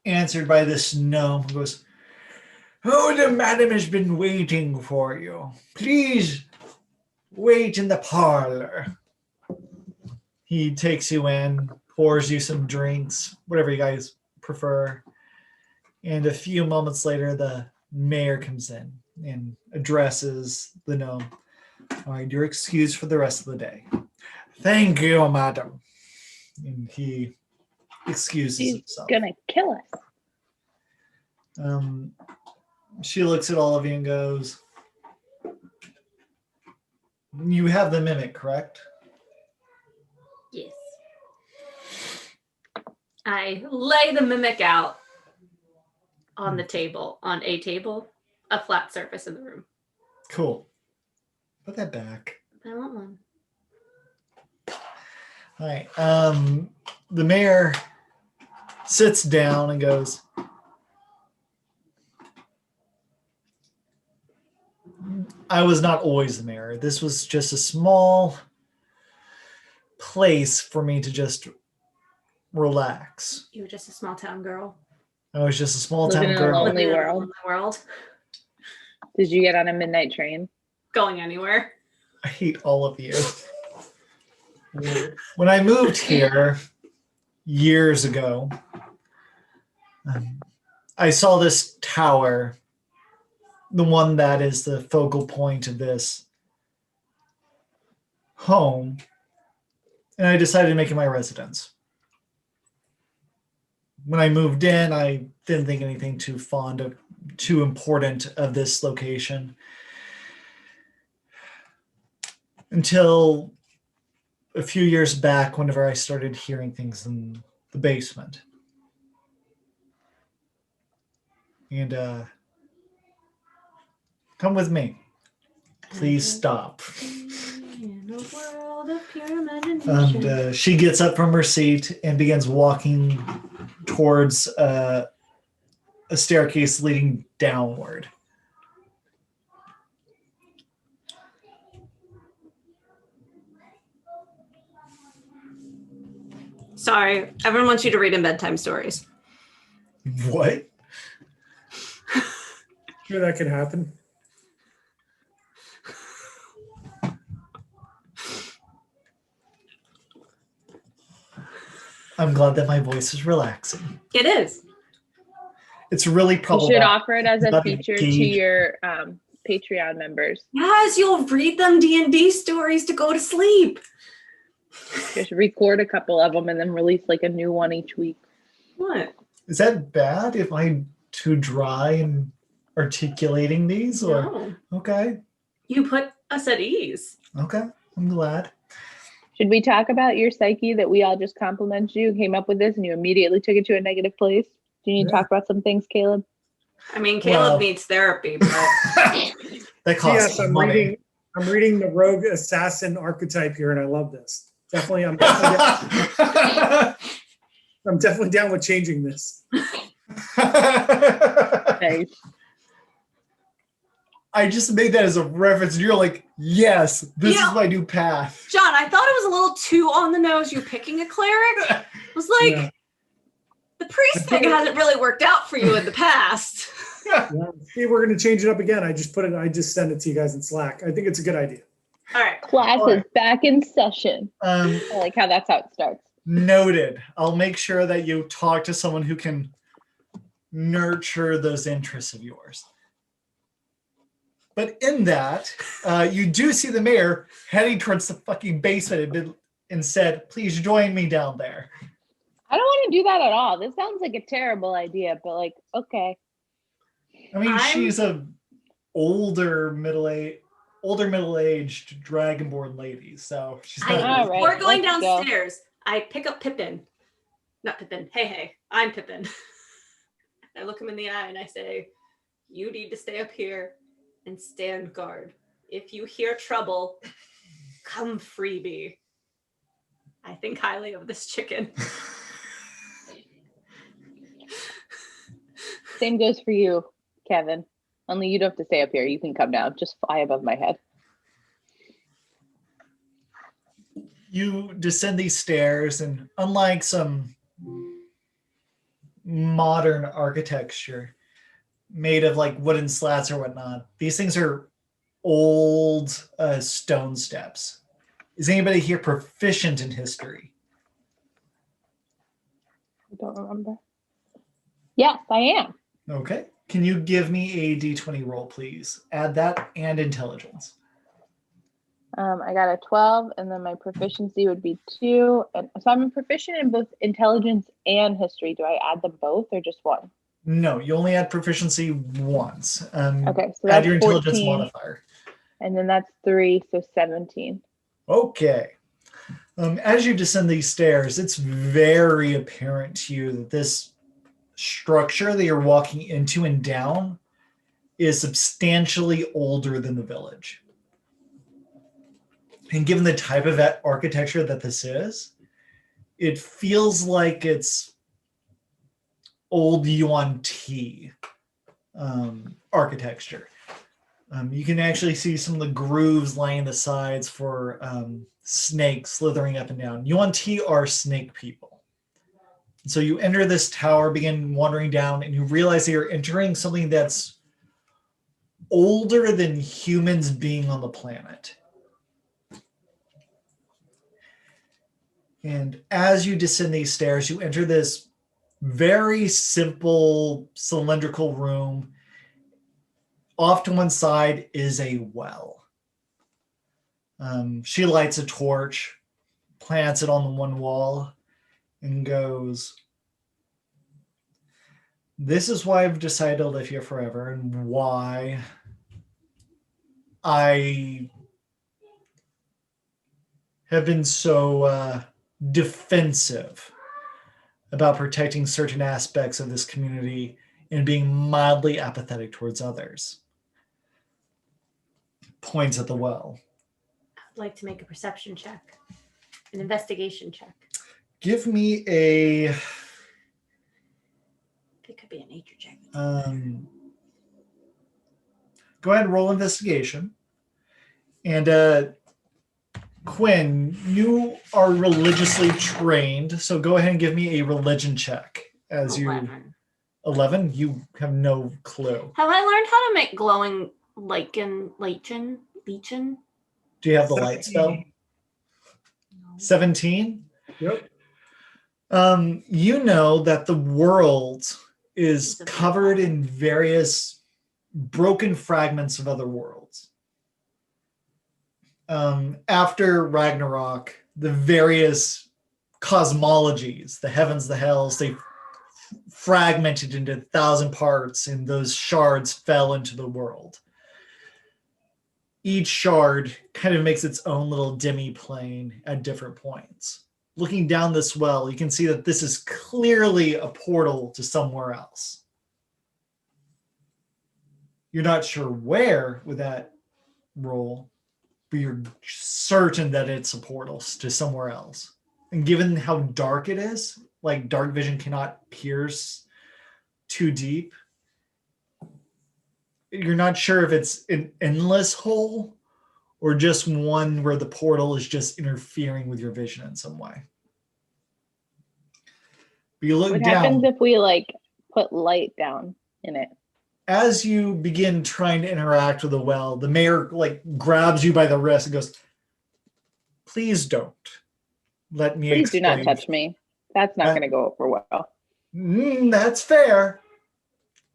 answered by this gnome who goes, "Oh, the madam has been waiting for you. Please wait in the parlor." He takes you in, pours you some drinks, whatever you guys prefer. And a few moments later, the mayor comes in and addresses the gnome. "All right, you're excused for the rest of the day." "Thank you, madam." And he excuses He's himself. gonna kill us. She looks at all of you and goes, "You have the mimic, correct?" Yes. I lay the mimic out on the table, on a table, a flat surface in the room. Cool. Put that back. I want one. All right. The mayor sits down and goes, "I was not always the mayor. This was just a small place for me to just relax. You were just a small town girl. I was just a small Living town in a girl." lonely Living in a world. lonely world. Did you get on a midnight train? Going anywhere. I hate all of you. When I moved here years ago, I saw this tower, the one that is the focal point of this home, and I decided to make it my residence. When I moved in, I didn't think anything too important of this location until a few years back, whenever I started hearing things in the basement. And come with me. Please stop. In a world of pure imagination. And she gets up from her seat and begins walking towards a staircase leading downward. Sorry, everyone wants you to read in bedtime stories. What? Sure, that could happen. I'm glad that my voice is relaxing. It is. It's really You should problematic. offer it as a Not feature to engaged. your Patreon members. Yes, you'll read them D&D stories to go to sleep. Just record a couple of them and then release like a new one each week. What? Is that bad if I'm too dry in articulating these? Or No. okay, You put us at ease. okay, I'm glad. Should we talk about your psyche that we all just complimented you, came up with this, and you immediately took it to a negative place? Do you need to Yeah. talk about some things, Caleb? I mean, Caleb Well- needs therapy, but That costs Yes, I'm money. reading the rogue assassin archetype here, and I love this. Definitely, I'm definitely down with changing this. Nice. I just made that as a reference, and you're like, yes, this Yeah. is my new path. John, I thought it was a little too on the nose. You picking a cleric? It was like Yeah. the priest thing hasn't really worked out for you in the past. Yeah. See, we're gonna change it up again. I just sent it to you guys in Slack. I think it's a good idea. All right. Class All is right. back in session. I like how that's how it starts. Noted. I'll make sure that you talk to someone who can nurture those interests of yours. But in that, you do see the mayor heading towards the fucking basement and said, please join me down there. I don't want to do that at all. This sounds like a terrible idea, but like, okay. I mean, I'm- she's a older middle-aged dragonborn lady, so she's not. All right, We're going let's go. downstairs. I pick up Pippin. Not Pippin. Hey, I'm Pippin. I look him in the eye and I say, you need to stay up here and stand guard. If you hear trouble, come freebie. I think highly of this chicken. Same goes for you, Kevin. Only you don't have to stay up here. You can come down. Just fly above my head. You descend these stairs, and unlike some modern architecture made of like wooden slats or whatnot, these things are old stone steps. Is anybody here proficient in history? I don't remember. Yes, I am. Okay. Can you give me a d20 roll, please? Add that and intelligence. I got a 12, and then my proficiency would be 2. And so I'm proficient in both intelligence and history. Do I add them both or just one? No, you only add proficiency once. Okay, so Add that's your intelligence 14, modifier. and then that's 3, so 17. Okay. As you descend these stairs, it's very apparent to you that this structure that you're walking into and down is substantially older than the village. And given the type of architecture that this is, it feels like it's old Yuan Ti architecture. You can actually see some of the grooves lining the sides for snakes slithering up and down. Yuan Ti are snake people. So you enter this tower, begin wandering down, and you realize that you're entering something that's older than humans being on the planet. And as you descend these stairs, you enter this very simple cylindrical room. Off to one side is a well. She lights a torch, plants it on the one wall, and goes, this is why I've decided to live here forever, and why I have been so defensive about protecting certain aspects of this community and being mildly apathetic towards others. Points at the well. I'd like to make a perception check, an investigation check. Give me a It could be a nature check. go ahead and roll investigation. And Quinn, you are religiously trained, so go ahead and give me a religion check. As you 11, you have no clue. Have I learned how to make glowing lichen? Do you have the light spell? 17? Yep. You know that the world is covered in various broken fragments of other worlds. After Ragnarok, the various cosmologies, the heavens, the hells, they fragmented into 1,000 parts, and those shards fell into the world. Each shard kind of makes its own little demi-plane at different points. Looking down this well, you can see that this is clearly a portal to somewhere else. You're not sure where with that roll, but you're certain that it's a portal to somewhere else. And given how dark it is, like dark vision cannot pierce too deep, you're not sure if it's an endless hole or just one where the portal is just interfering with your vision in some way. But you look What down. happens if we like put light down in it? As you begin trying to interact with the well, the mayor like grabs you by the wrist and goes, "Please don't. Let me Please do not explain." touch me. That's not going to go over well. That's fair.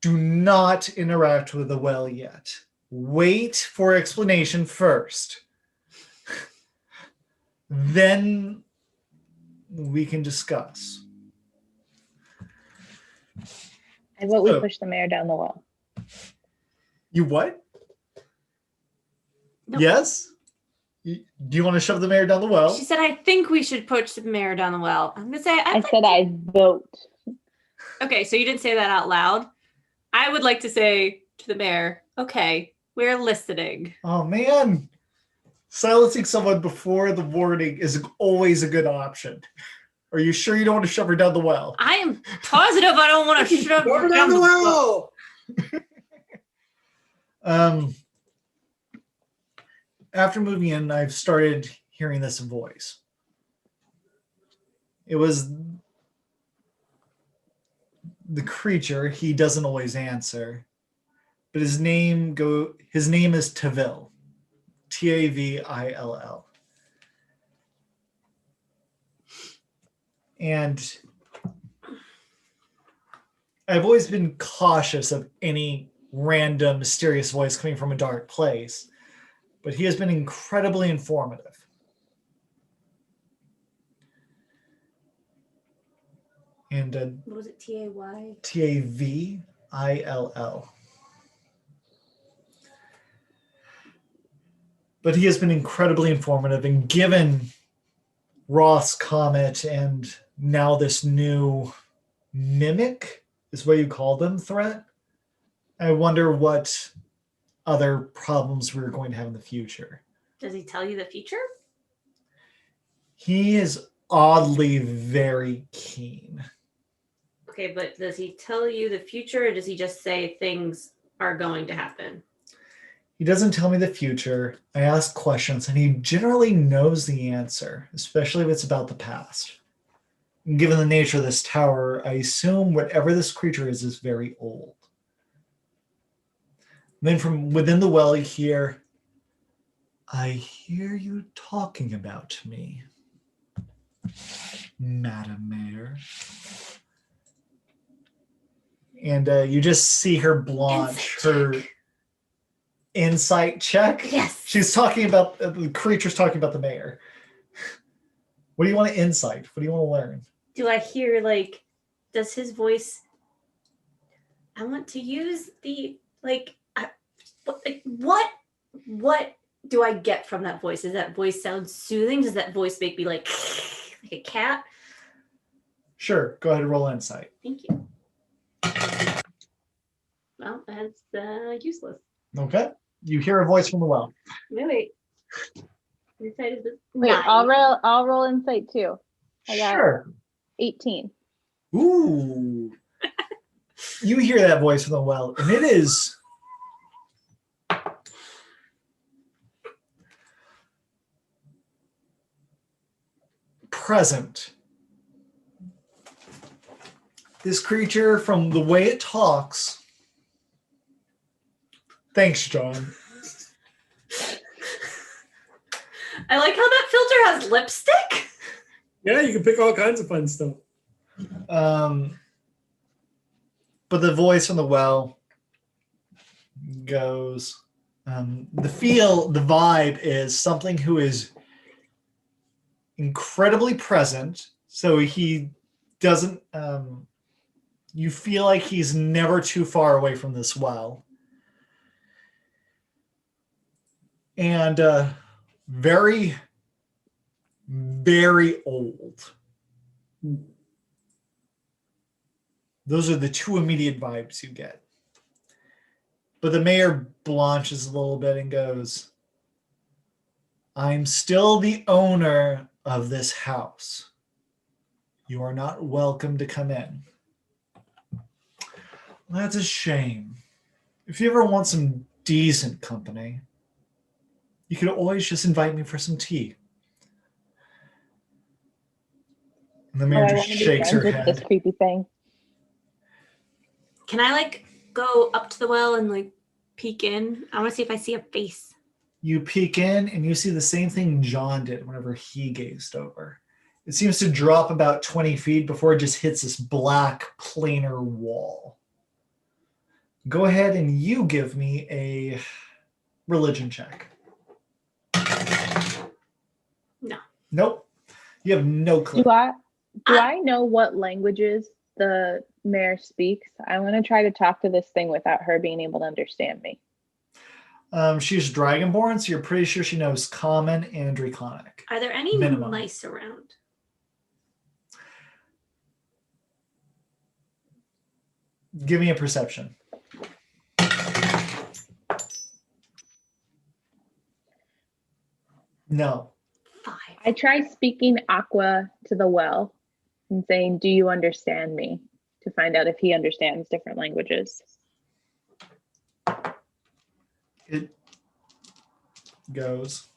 Do not interact with the well yet. Wait for explanation first. Then we can discuss. I vote we So- push the mayor down the well. You what? Nope. Yes? Do you want to shove the mayor down the well? She said, I think we should push the mayor down the well. I'm going to say, I said I vote. okay, so you didn't say that out loud. I would like to say to the mayor, okay, we're listening. Oh man. Silencing someone before the warning is always a good option. Are you sure you don't want to shove her down the well? I am positive I don't want to shove her down the well. After moving in, I've started hearing this voice. It was the creature. He doesn't always answer, but his name is Tavil, Tavill, and I've always been cautious of any random mysterious voice coming from a dark place, but he has been incredibly informative. And What was it, T-A-Y? Tavill. But he has been incredibly informative, and given Roth's comet and now this new mimic is what you call them threat, I wonder what other problems we're going to have in the future. Does he tell you the future? He is oddly very keen. Okay, but does he tell you the future, or does he just say things are going to happen? He doesn't tell me the future. I ask questions, and he generally knows the answer, especially if it's about the past. And given the nature of this tower, I assume whatever this creature is very old. And then from within the well, you hear, "I hear you talking about me, Madam Mayor." And you just see her blanch, her insight check. Yes. She's talking about the creature's talking about the mayor. What do you want to insight? What do you want to learn? Do I hear, like, does his voice, I want to use the, what do I get from that voice? Does that voice sound soothing? Does that voice make me like a cat? Sure, go ahead and roll insight. Thank you. Well, that's useless. Okay. You hear a voice from the well. No, wait. Insight is Wait, 9. I'll roll insight too. I got Sure. 18. Ooh. You hear that voice from the well, and it is present. This creature, from the way it talks. Thanks, John. I like how that filter has lipstick. Yeah, you can pick all kinds of fun stuff. But the voice from the well goes, the vibe is something who is incredibly present. So he doesn't, you feel like he's never too far away from this well. And very, very old. Those are the two immediate vibes you get. But the mayor blanches a little bit and goes, I'm still the owner of this house. You are not welcome to come in. Well, that's a shame. If you ever want some decent company, you could always just invite me for some tea. And the mayor I just want to be shakes her friends with this head. creepy thing. Can I like go up to the well and like peek in? I want to see if I see a face. You peek in and you see the same thing John did whenever he gazed over. It seems to drop about 20 feet before it just hits this black planar wall. Go ahead and you give me a religion check. No. Nope. You have no clue. Do I know what languages the mayor speaks? I want to try to talk to this thing without her being able to understand me. She's Dragonborn, so you're pretty sure she knows Common and Draconic. Are there any Minimum. mice around? Give me a perception. No. 5. I try speaking Aqua to the well and saying, do you understand me? To find out if he understands different languages. It goes,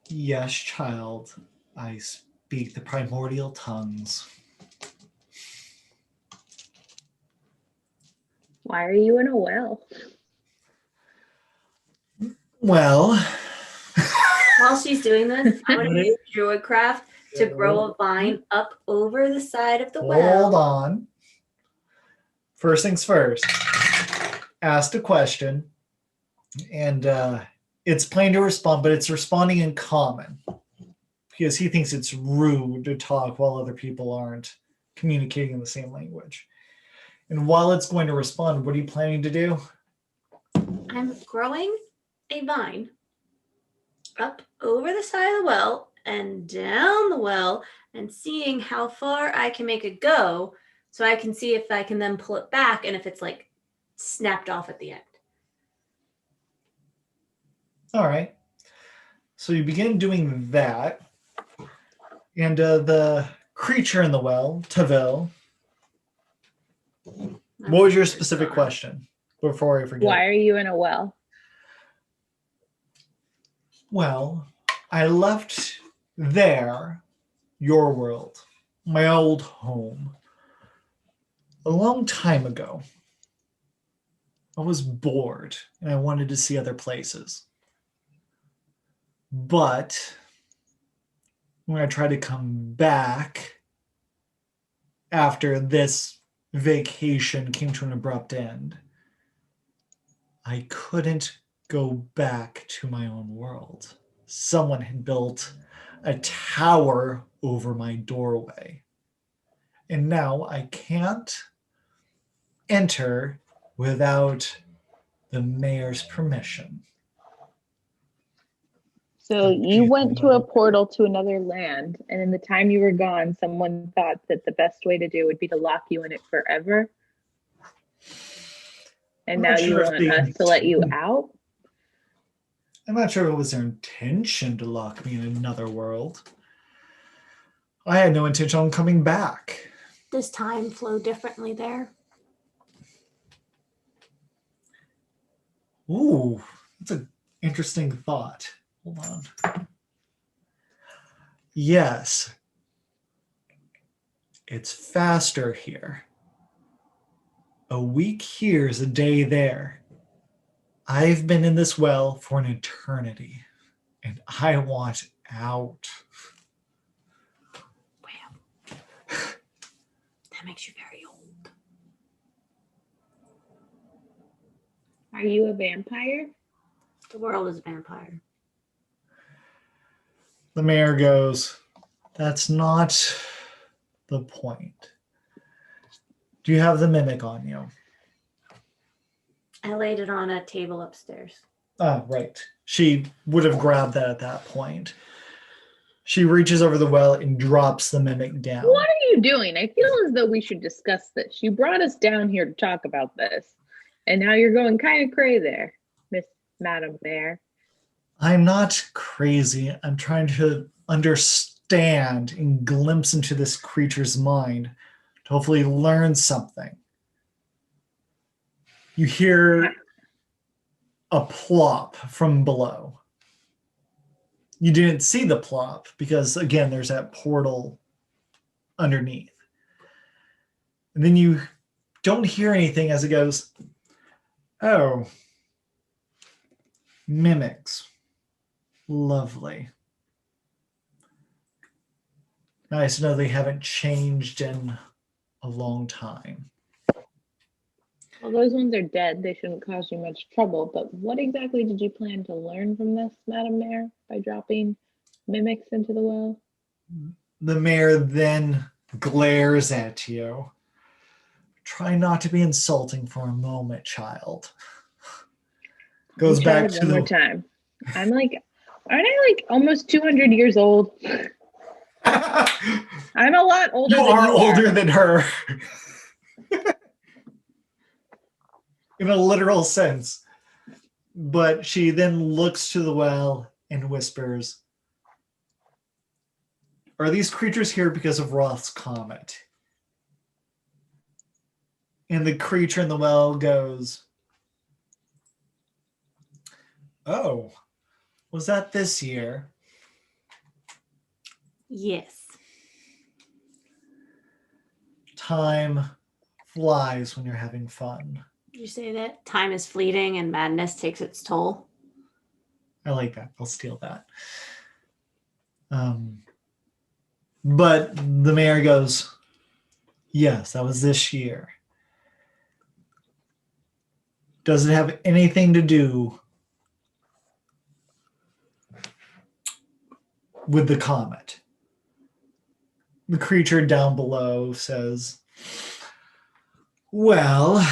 yes, child, I speak the primordial tongues. Why are you in a well? Well, While she's doing this, I want to use Druidcraft to grow a vine up over the side of the well. hold on. First things first, asked a question, and it's plain to respond, but it's responding in common because he thinks it's rude to talk while other people aren't communicating in the same language. And while it's going to respond, what are you planning to do? I'm growing a vine up over the side of the well and down the well and seeing how far I can make it go so I can see if I can then pull it back and if it's like snapped off at the end. All right. So you begin doing that. And the creature in the well, Tavel, what was your specific question before I forget? Why are you in a well? Well, I left there, your world, my old home, a long time ago. I was bored and I wanted to see other places. But when I tried to come back after this vacation came to an abrupt end, I couldn't go back to my own world. Someone had built a tower over my doorway. And now I can't enter without the mayor's permission. So you went to a portal to another land, and in the time you were gone, someone thought that the best way to do would be to lock you in it forever. And I'm now not you sure if want they- us to let you out? I'm not sure if it was their intention to lock me in another world. I had no intention on coming back. Does time flow differently there? Ooh, that's an interesting thought. Hold on. Yes. It's faster here. A week here is a day there. I've been in this well for an eternity, and I want out. Wow. That makes you very old. Are you a vampire? The world is a vampire. The mayor goes, that's not the point. Do you have the mimic on you? I laid it on a table upstairs. Ah, right. She would have grabbed that at that point. She reaches over the well and drops the mimic down. What are you doing? I feel as though we should discuss this. You brought us down here to talk about this, and now you're going kind of crazy there, Madam Mayor. I'm not crazy. I'm trying to understand and glimpse into this creature's mind to hopefully learn something. You hear a plop from below. You didn't see the plop because, again, there's that portal underneath. And then you don't hear anything as it goes, oh, mimics. Lovely. Nice to know they haven't changed in a long time. Well, those ones are dead. They shouldn't cause you much trouble. But what exactly did you plan to learn from this, Madam Mayor, by dropping mimics into the well? The mayor then glares at you. Try not to be insulting for a moment, child. Goes Try back it to one more the... time. Aren't I like almost 200 years old? I'm a lot older You than are you older are. than her. In a literal sense. But she then looks to the well and whispers, are these creatures here because of Roth's comet? And the creature in the well goes, oh, was that this year? Yes. Time flies when you're having fun. Did you say that time is fleeting and madness takes its toll? I like that. I'll steal that. But the mayor goes, yes, that was this year. Does it have anything to do with the comet? The creature down below says, well,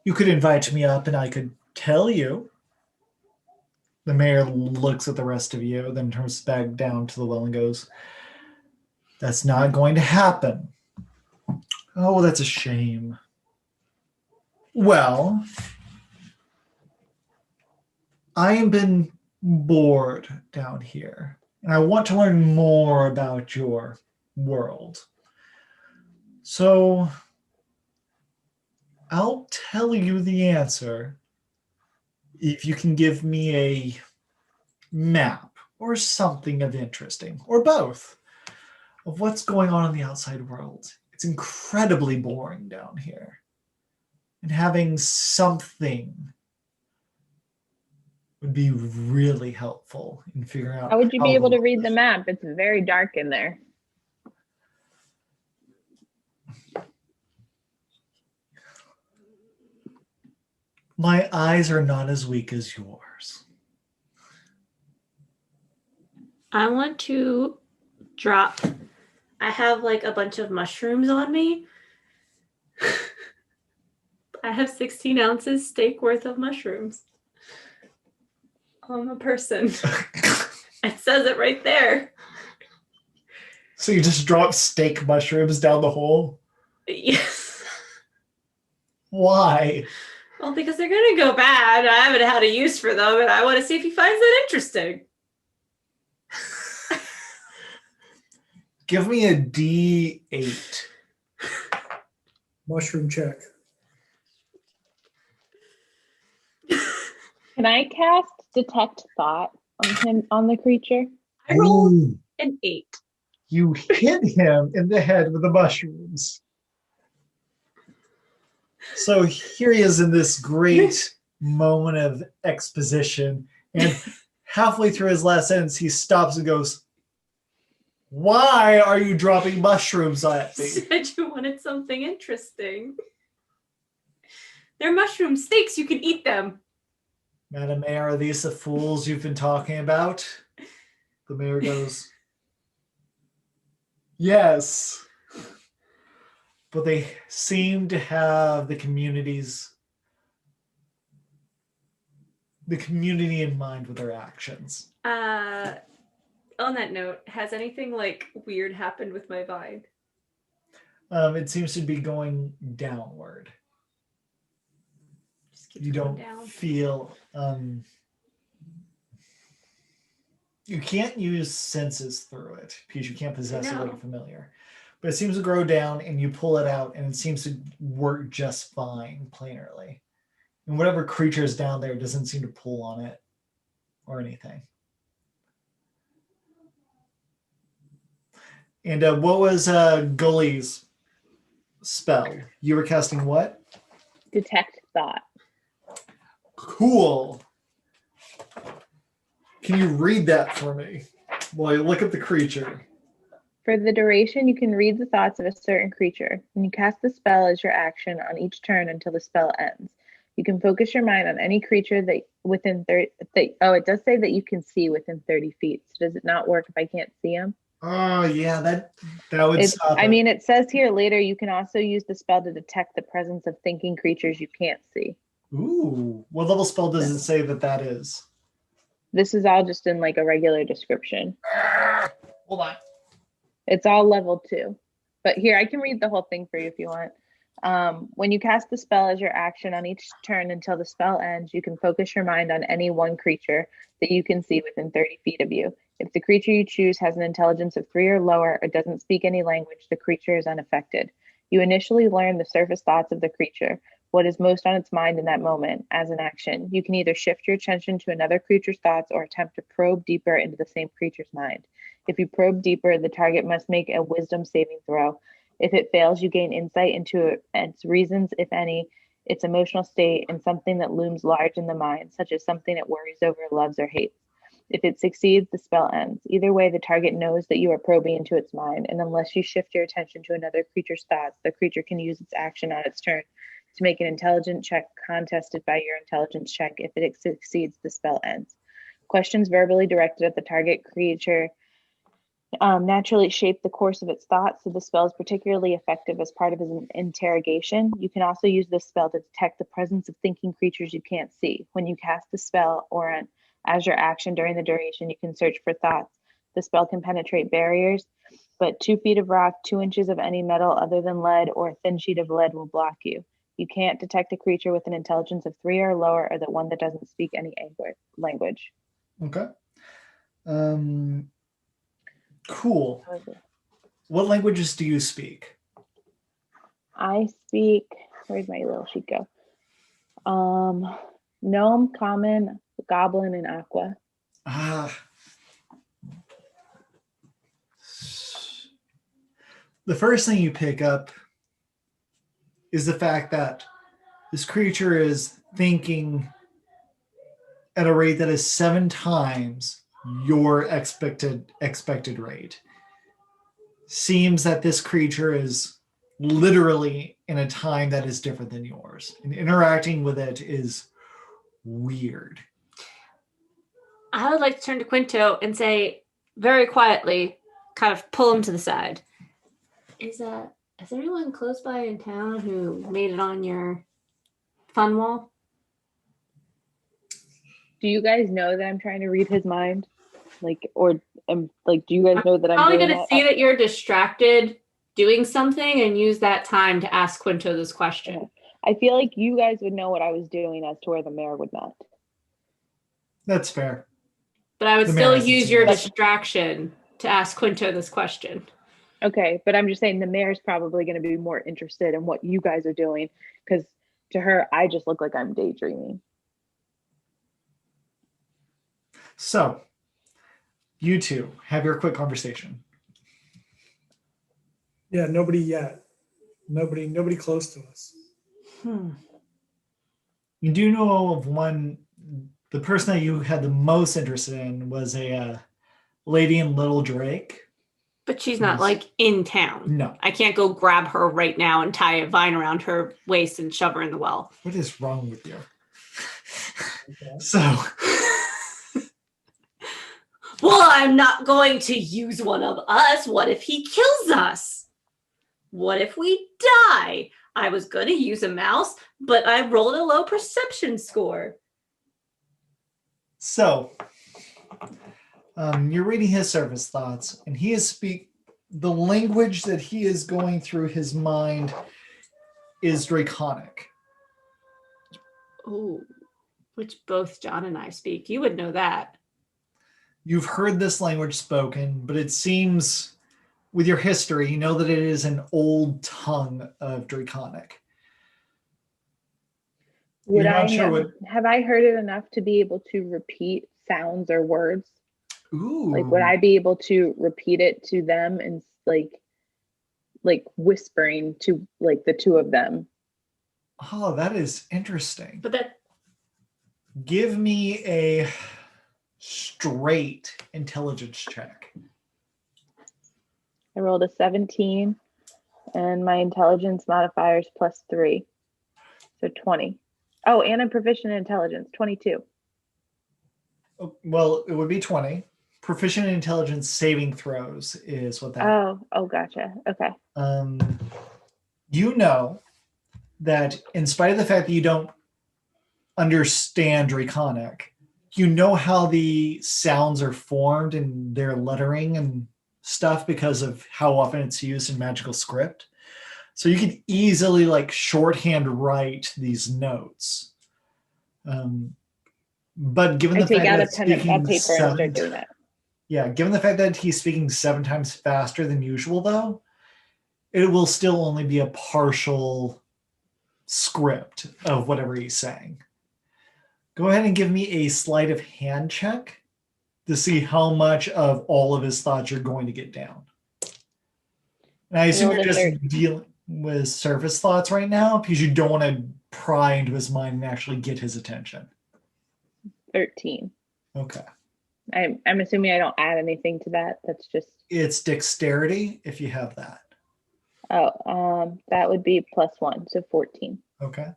you could invite me up and I could tell you. The mayor looks at the rest of you, then turns back down to the well and goes, that's not going to happen. Oh, that's a shame. Well, I have been bored down here, and I want to learn more about your world. So I'll tell you the answer if you can give me a map or something of interesting, or both, of what's going on in the outside world. It's incredibly boring down here. And having something would be really helpful in figuring out How would you be able to to read the map? It's very dark in there. My eyes are not as weak as yours. I want to drop. I have like a bunch of mushrooms on me. I have 16 ounces steak worth of mushrooms on a person. It says it right there. So you just drop steak mushrooms down the hole? Yes. Why? Well, because they're going to go bad. I haven't had a use for them, and I want to see if he finds that interesting. Give me a D8. Mushroom check. Can I cast detect thought on him, on the creature? I rolled Ooh, an 8. you hit him in the head with the mushrooms. So here he is in this great moment of exposition, and halfway through his last sentence, he stops and goes, "Why are you dropping mushrooms at me?" Said you wanted something interesting. They're mushroom steaks. You can eat them. Madam Mayor, are these the fools you've been talking about? The mayor goes, "Yes." But they seem to have the community in mind with their actions. On that note, has anything like weird happened with my vine? It seems to be going downward. Just keeps You going don't down. feel you can't use senses through it because you can't possess it like No. a familiar. But it seems to grow down and you pull it out and it seems to work just fine, plainly. And whatever creature is down there doesn't seem to pull on it or anything. And what was Gully's spell? You were casting what? Detect thought. Cool. Can you read that for me while you look at the creature? For the duration, you can read the thoughts of a certain creature. When you cast the spell as your action on each turn until the spell ends. You can focus your mind on any creature that within 30. It does say that you can see within 30 feet. So does it not work if I can't see them? Oh yeah, that would stop. I mean, it says here later you can also use the spell to detect the presence of thinking creatures you can't see. Ooh, what level spell does it say that is? This is all just in like a regular description. Hold on. It's all level 2. But here, I can read the whole thing for you if you want. When you cast the spell as your action on each turn until the spell ends, you can focus your mind on any one creature that you can see within 30 feet of you. If the creature you choose has an intelligence of 3 or lower or doesn't speak any language, the creature is unaffected. You initially learn the surface thoughts of the creature, what is most on its mind in that moment, as an action. You can either shift your attention to another creature's thoughts or attempt to probe deeper into the same creature's mind. If you probe deeper, the target must make a wisdom saving throw. If it fails, you gain insight into its reasons, if any, its emotional state, and something that looms large in the mind, such as something it worries over, loves, or hates. If it succeeds, the spell ends. Either way, the target knows that you are probing into its mind, and unless you shift your attention to another creature's thoughts, the creature can use its action on its turn to make an intelligence check contested by your intelligence check. If it succeeds, the spell ends. Questions verbally directed at the target creature naturally shape the course of its thoughts, so the spell is particularly effective as part of an interrogation. You can also use this spell to detect the presence of thinking creatures you can't see. When you cast the spell or as your action during the duration, you can search for thoughts. The spell can penetrate barriers, but 2 feet of rock, 2 inches of any metal other than lead, or a thin sheet of lead will block you. You can't detect a creature with an intelligence of 3 or lower, or the one that doesn't speak any language. Okay. Cool. What languages do you speak? I speak, where'd my little sheet go? Gnome, Common, Goblin, and Aqua. The first thing you pick up is the fact that this creature is thinking at a rate that is 7 times your expected rate. Seems that this creature is literally in a time that is different than yours, and interacting with it is weird. I would like to turn to Quinto and say very quietly, kind of pull him to the side. Is there anyone close by in town who made it on your fun wall? Do you guys know that I'm trying to read his mind? Do you guys know that I'm probably doing going to that? see that you're distracted doing something and use that time to ask Quinto this question. I feel like you guys would know what I was doing as to where the mayor would not. That's fair. But I would The still mayor hasn't use seen your it. distraction to ask Quinto this question. Okay, but I'm just saying the mayor's probably going to be more interested in what you guys are doing because to her, I just look like I'm daydreaming. So, you two have your quick conversation. Yeah, nobody yet. Nobody close to us. You do know of one. The person that you had the most interest in was a lady in Little Drake. But she's not like in town. No. I can't go grab her right now and tie a vine around her waist and shove her in the well. What is wrong with you? Okay. So, Well, I'm not going to use one of us. What if he kills us? What if we die? I was going to use a mouse, but I rolled a low perception score. You're reading his surface thoughts, and he is the language that he is going through his mind is Draconic. Oh, which both John and I speak. You would know that. You've heard this language spoken, but it seems, with your history, you know that it is an old tongue of Draconic. Would You're I not sure know, have I heard it enough to be able to repeat sounds or words? Ooh. Like, would I be able to repeat it to them and like whispering to like the two of them? Oh, that is interesting. But that Give me a straight intelligence check. I rolled a 17 and my intelligence modifier is +3. So 20. Oh, and I'm proficient in intelligence, 22. Oh, well, it would be 20. Proficient in intelligence saving throws is what that Oh, gotcha. Okay. You know that in spite of the fact that you don't understand Draconic, you know how the sounds are formed and their lettering and stuff because of how often it's used in magical script. So you could easily like shorthand write these notes. But given I the take fact out a that pen and speaking paper and start doing that. yeah, given the fact that he's speaking 7 times faster than usual, though, it will still only be a partial script of whatever he's saying. Go ahead and give me a sleight of hand check to see how much of all of his thoughts you're going to get down. And I assume Roll you're the just 13. dealing with surface thoughts right now because you don't want to pry into his mind and actually get his attention. 13. Okay. I'm assuming I don't add anything to that. That's just It's dexterity if you have that. that would be +1, so 14. Okay.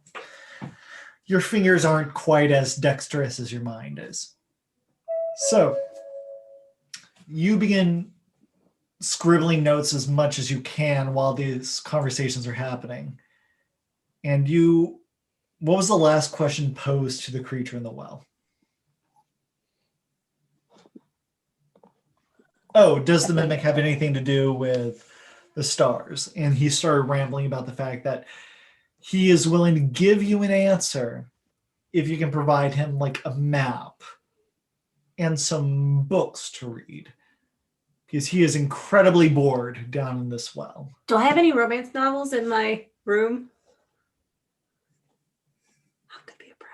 Your fingers aren't quite as dexterous as your mind is. So you begin scribbling notes as much as you can while these conversations are happening. And what was the last question posed to the creature in the well? Oh, does the mimic have anything to do with the stars? And he started rambling about the fact that he is willing to give you an answer if you can provide him like a map and some books to read. Because he is incredibly bored down in this well. Do I have any romance novels in my room? I'm gonna be a brat.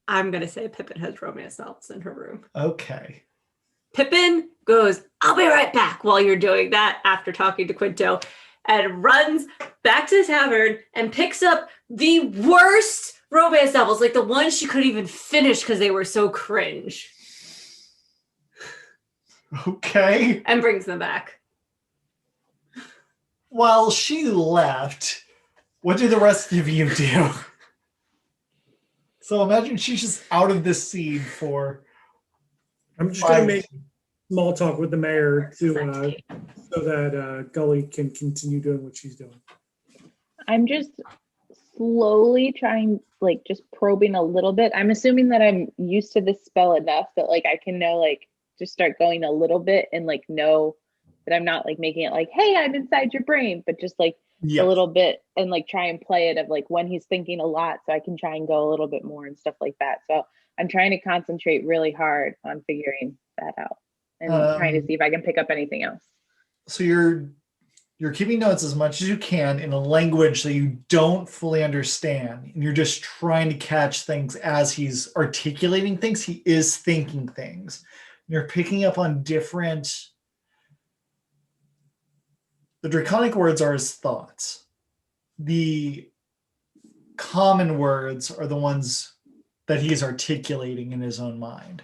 I'm gonna say Pippin has romance novels in her room. Okay. Pippin goes, I'll be right back while you're doing that after talking to Quinto, and runs back to the tavern and picks up the worst romance novels, like the ones she couldn't even finish because they were so cringe, Okay. and brings them back. While she left, what do the rest of you do? So imagine she's just out of this scene for I'm just going to 5 make small talk with the mayor so that Gully can continue doing what she's doing. I'm just slowly trying, like just probing a little bit. I'm assuming that I'm used to this spell enough that like I can know like just start going a little bit and like know that I'm not like making it like, hey, I'm inside your brain, but just like Yeah. a little bit and like try and play it of like when he's thinking a lot so I can try and go a little bit more and stuff like that. So I'm trying to concentrate really hard on figuring that out and trying to see if I can pick up anything else. So you're keeping notes as much as you can in a language that you don't fully understand, and you're just trying to catch things as he's articulating things. He is thinking things. You're picking up on different. The draconic words are his thoughts. The common words are the ones that he's articulating in his own mind.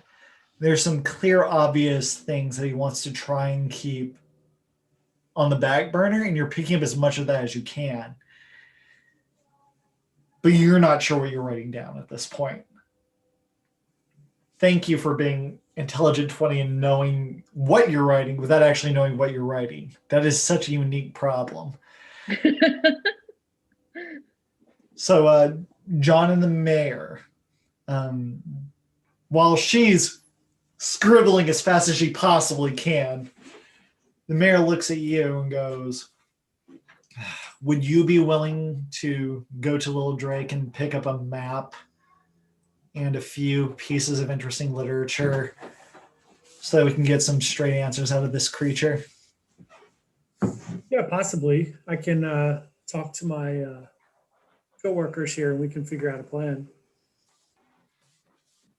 There's some clear, obvious things that he wants to try and keep on the back burner, and you're picking up as much of that as you can. But you're not sure what you're writing down at this point. Thank you for being intelligent 20 and knowing what you're writing without actually knowing what you're writing. That is such a unique problem. So John and the mayor, while she's scribbling as fast as she possibly can, the mayor looks at you and goes, would you be willing to go to Little Drake and pick up a map and a few pieces of interesting literature so that we can get some straight answers out of this creature? Yeah, possibly. I can talk to my coworkers here and we can figure out a plan.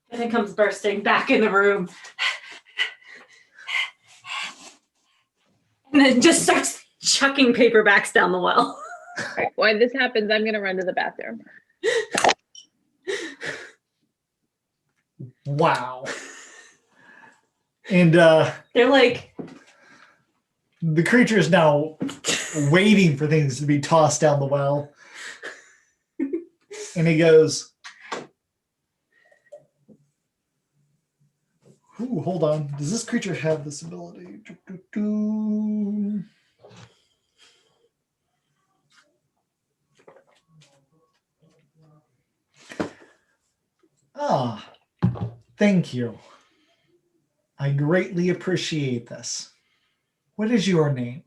And it comes bursting back in the room. And then just starts chucking paperbacks down the well. Right. When this happens, I'm going to run to the bathroom. Wow. And They're like, the creature is now waiting for things to be tossed down the well. And he goes, ooh, hold on. Does this creature have this ability? Ah, thank you. I greatly appreciate this. What is your name?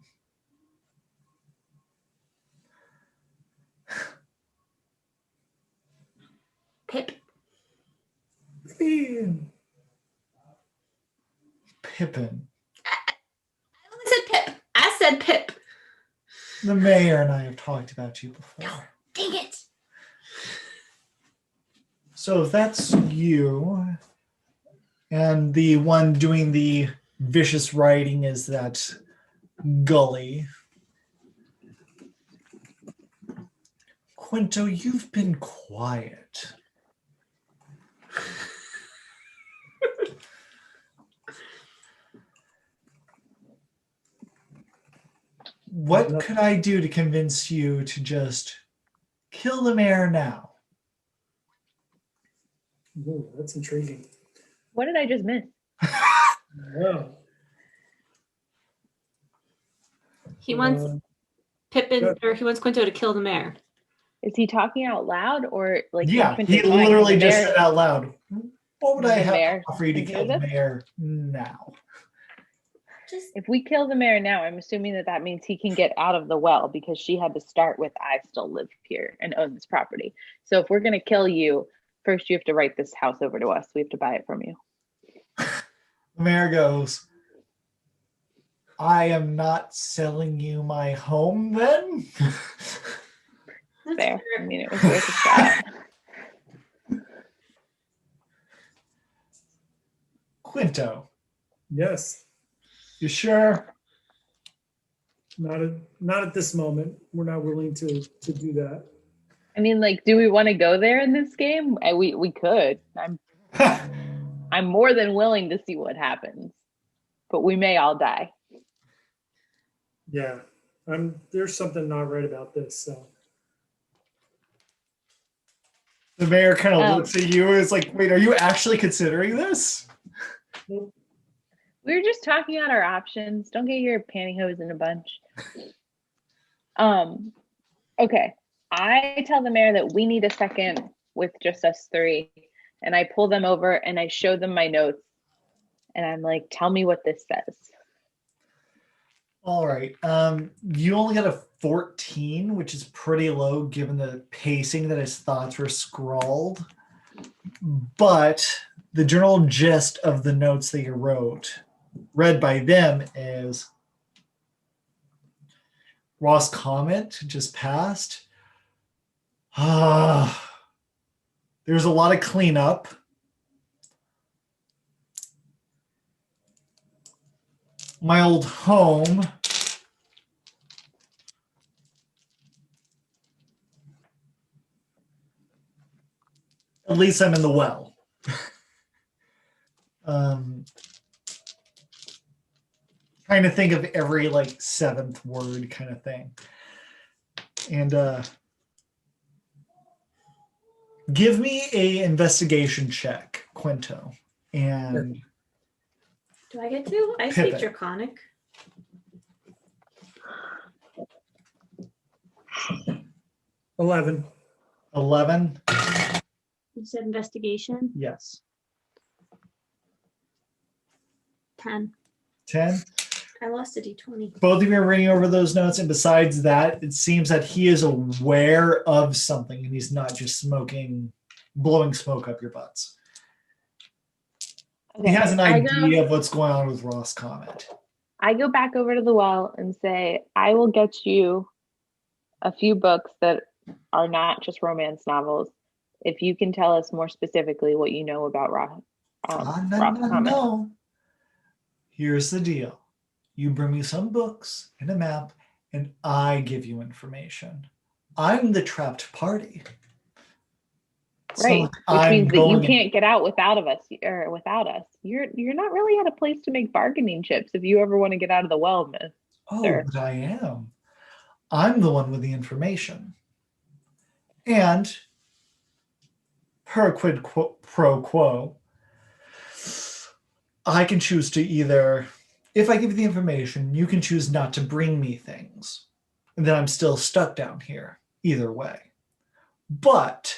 Pip. Pippin. I said Pip. I said Pip. The mayor and I have talked about you before. Dang it. So if that's you, and the one doing the vicious writing is that Gully. Quinto, you've been quiet. What could I do to convince you to just kill the mayor now? Ooh, that's intriguing. What did I just miss? Oh, He wants Pippin, or he wants Quinto to kill the mayor. Is he talking out loud or like? Yeah, Quinto he talking? literally The just mayor- said out loud, what would I The have mayor to offer you to can kill hear the this? mayor now? Just If we kill the mayor now, I'm assuming that that means he can get out of the well because she had to start with I still live here and own this property. So if we're going to kill you, first you have to write this house over to us. We have to buy it from you. The mayor goes, I am not selling you my home then? There. I mean, it was worth a shot. Quinto, yes. you sure? Not at this moment. We're not willing to do that. I mean, like, do we want to go there in this game? We could. I'm more than willing to see what happens, but we may all die. Yeah. There's something not right about this. So The mayor kind of looks at you and is like, wait, are you actually considering this? nope. We were just talking about our options. Don't get your pantyhose in a bunch. Okay. I tell the mayor that we need a second with just us three. And I pull them over and I show them my notes. And I'm like, tell me what this says. All right. You only got a 14, which is pretty low given the pacing that his thoughts were scrawled. But the general gist of the notes that you wrote, read by them, is Ross Comet just passed. There's a lot of cleanup. My old home at least I'm in the well. Trying to think of every like seventh word kind of thing. And give me a investigation check, Quinto. And Do I get to? I Pippin. speak Draconic. 11. 11. You said investigation. Yes. 10. 10. I lost a d20. Both of you are reading over those notes, and besides that, it seems that he is aware of something, and he's not just blowing smoke up your butts. He has an idea of what's going on with Ross Comet. I go back over to the well and say, I will get you a few books that are not just romance novels. If you can tell us more specifically what you know about Ross Comet. No. Here's the deal. You bring me some books and a map, and I give you information. I'm the trapped party. Right, So which means that you going- can't get out without us. You're not really at a place to make bargaining chips if you ever want to get out of the well, miss. Oh, Sure. but I am. I'm the one with the information. And per quid pro quo, I can choose to either, if I give you the information, you can choose not to bring me things. And then I'm still stuck down here, either way. But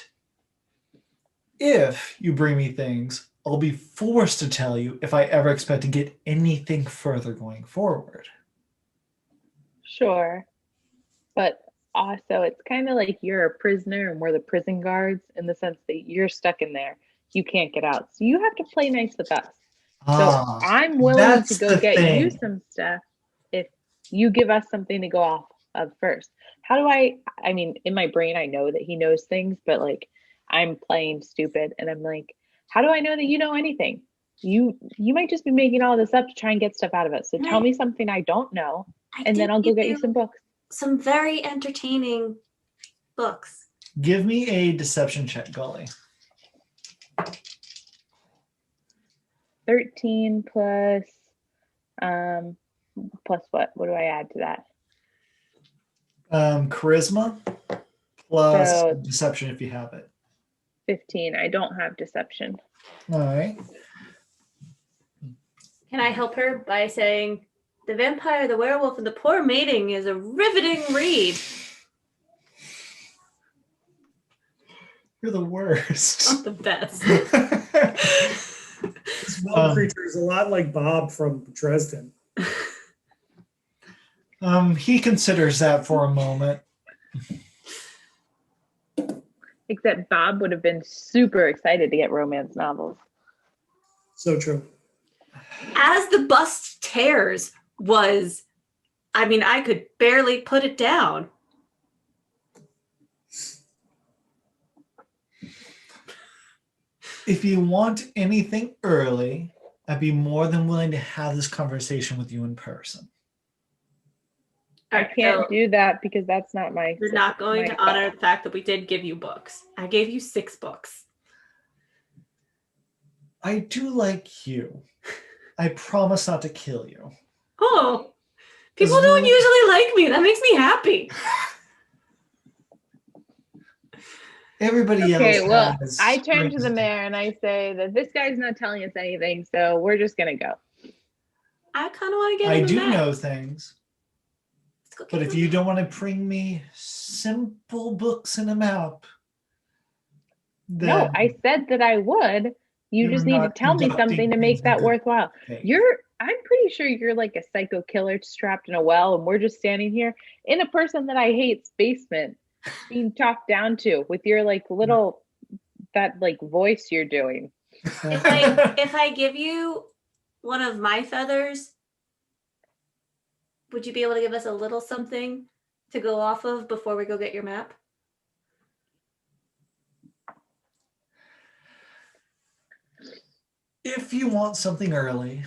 if you bring me things, I'll be forced to tell you if I ever expect to get anything further going forward. Sure. But also, it's kind of like you're a prisoner and we're the prison guards in the sense that you're stuck in there. You can't get out. So you have to play nice with us. So I'm willing to that's go the get you thing. some stuff if you give us something to go off of first. How do I mean, in my brain, I know that he knows things, but like I'm playing stupid and I'm like, how do I know that you know anything? You might just be making all this up to try and get stuff out of us. So tell me something I don't know, and then I'll go get you some books. Some very entertaining books. Give me a deception check, Gully. 13 plus what? What do I add to that? Charisma plus So- deception if you have it. 15. I don't have deception. All right. Can I help her by saying, The Vampire, the Werewolf, and the Poor Mating is a riveting read? You're the worst. Not the best. This well creature is a lot like Bob from Dresden. He considers that for a moment. Except Bob would have been super excited to get romance novels. So true. As the bust tears was, I could barely put it down. If you want anything early, I'd be more than willing to have this conversation with you in person. I can't do that because that's not my. You're not going my to honor the fact that we did give you books. I gave you 6 books. I do like you. I promise not to kill you. Oh, people As don't long- usually like me. That makes me happy. Everybody Okay, else well, has I turn to strings the to- mayor and I say that this guy's not telling us anything, so we're just gonna go. I kind of want to get I him a do map. know things, Let's go get but if him a you map. don't want to bring me simple books and a map, then No, I said that I would. You You're just need to not tell me conducting something to make things in that good worthwhile. faith. I'm pretty sure you're like a psycho killer trapped in a well, and we're just standing here in a person that I hate's basement being talked down to with your like little that like voice you're doing. If I give you one of my feathers, would you be able to give us a little something to go off of before we go get your map? If you want something early,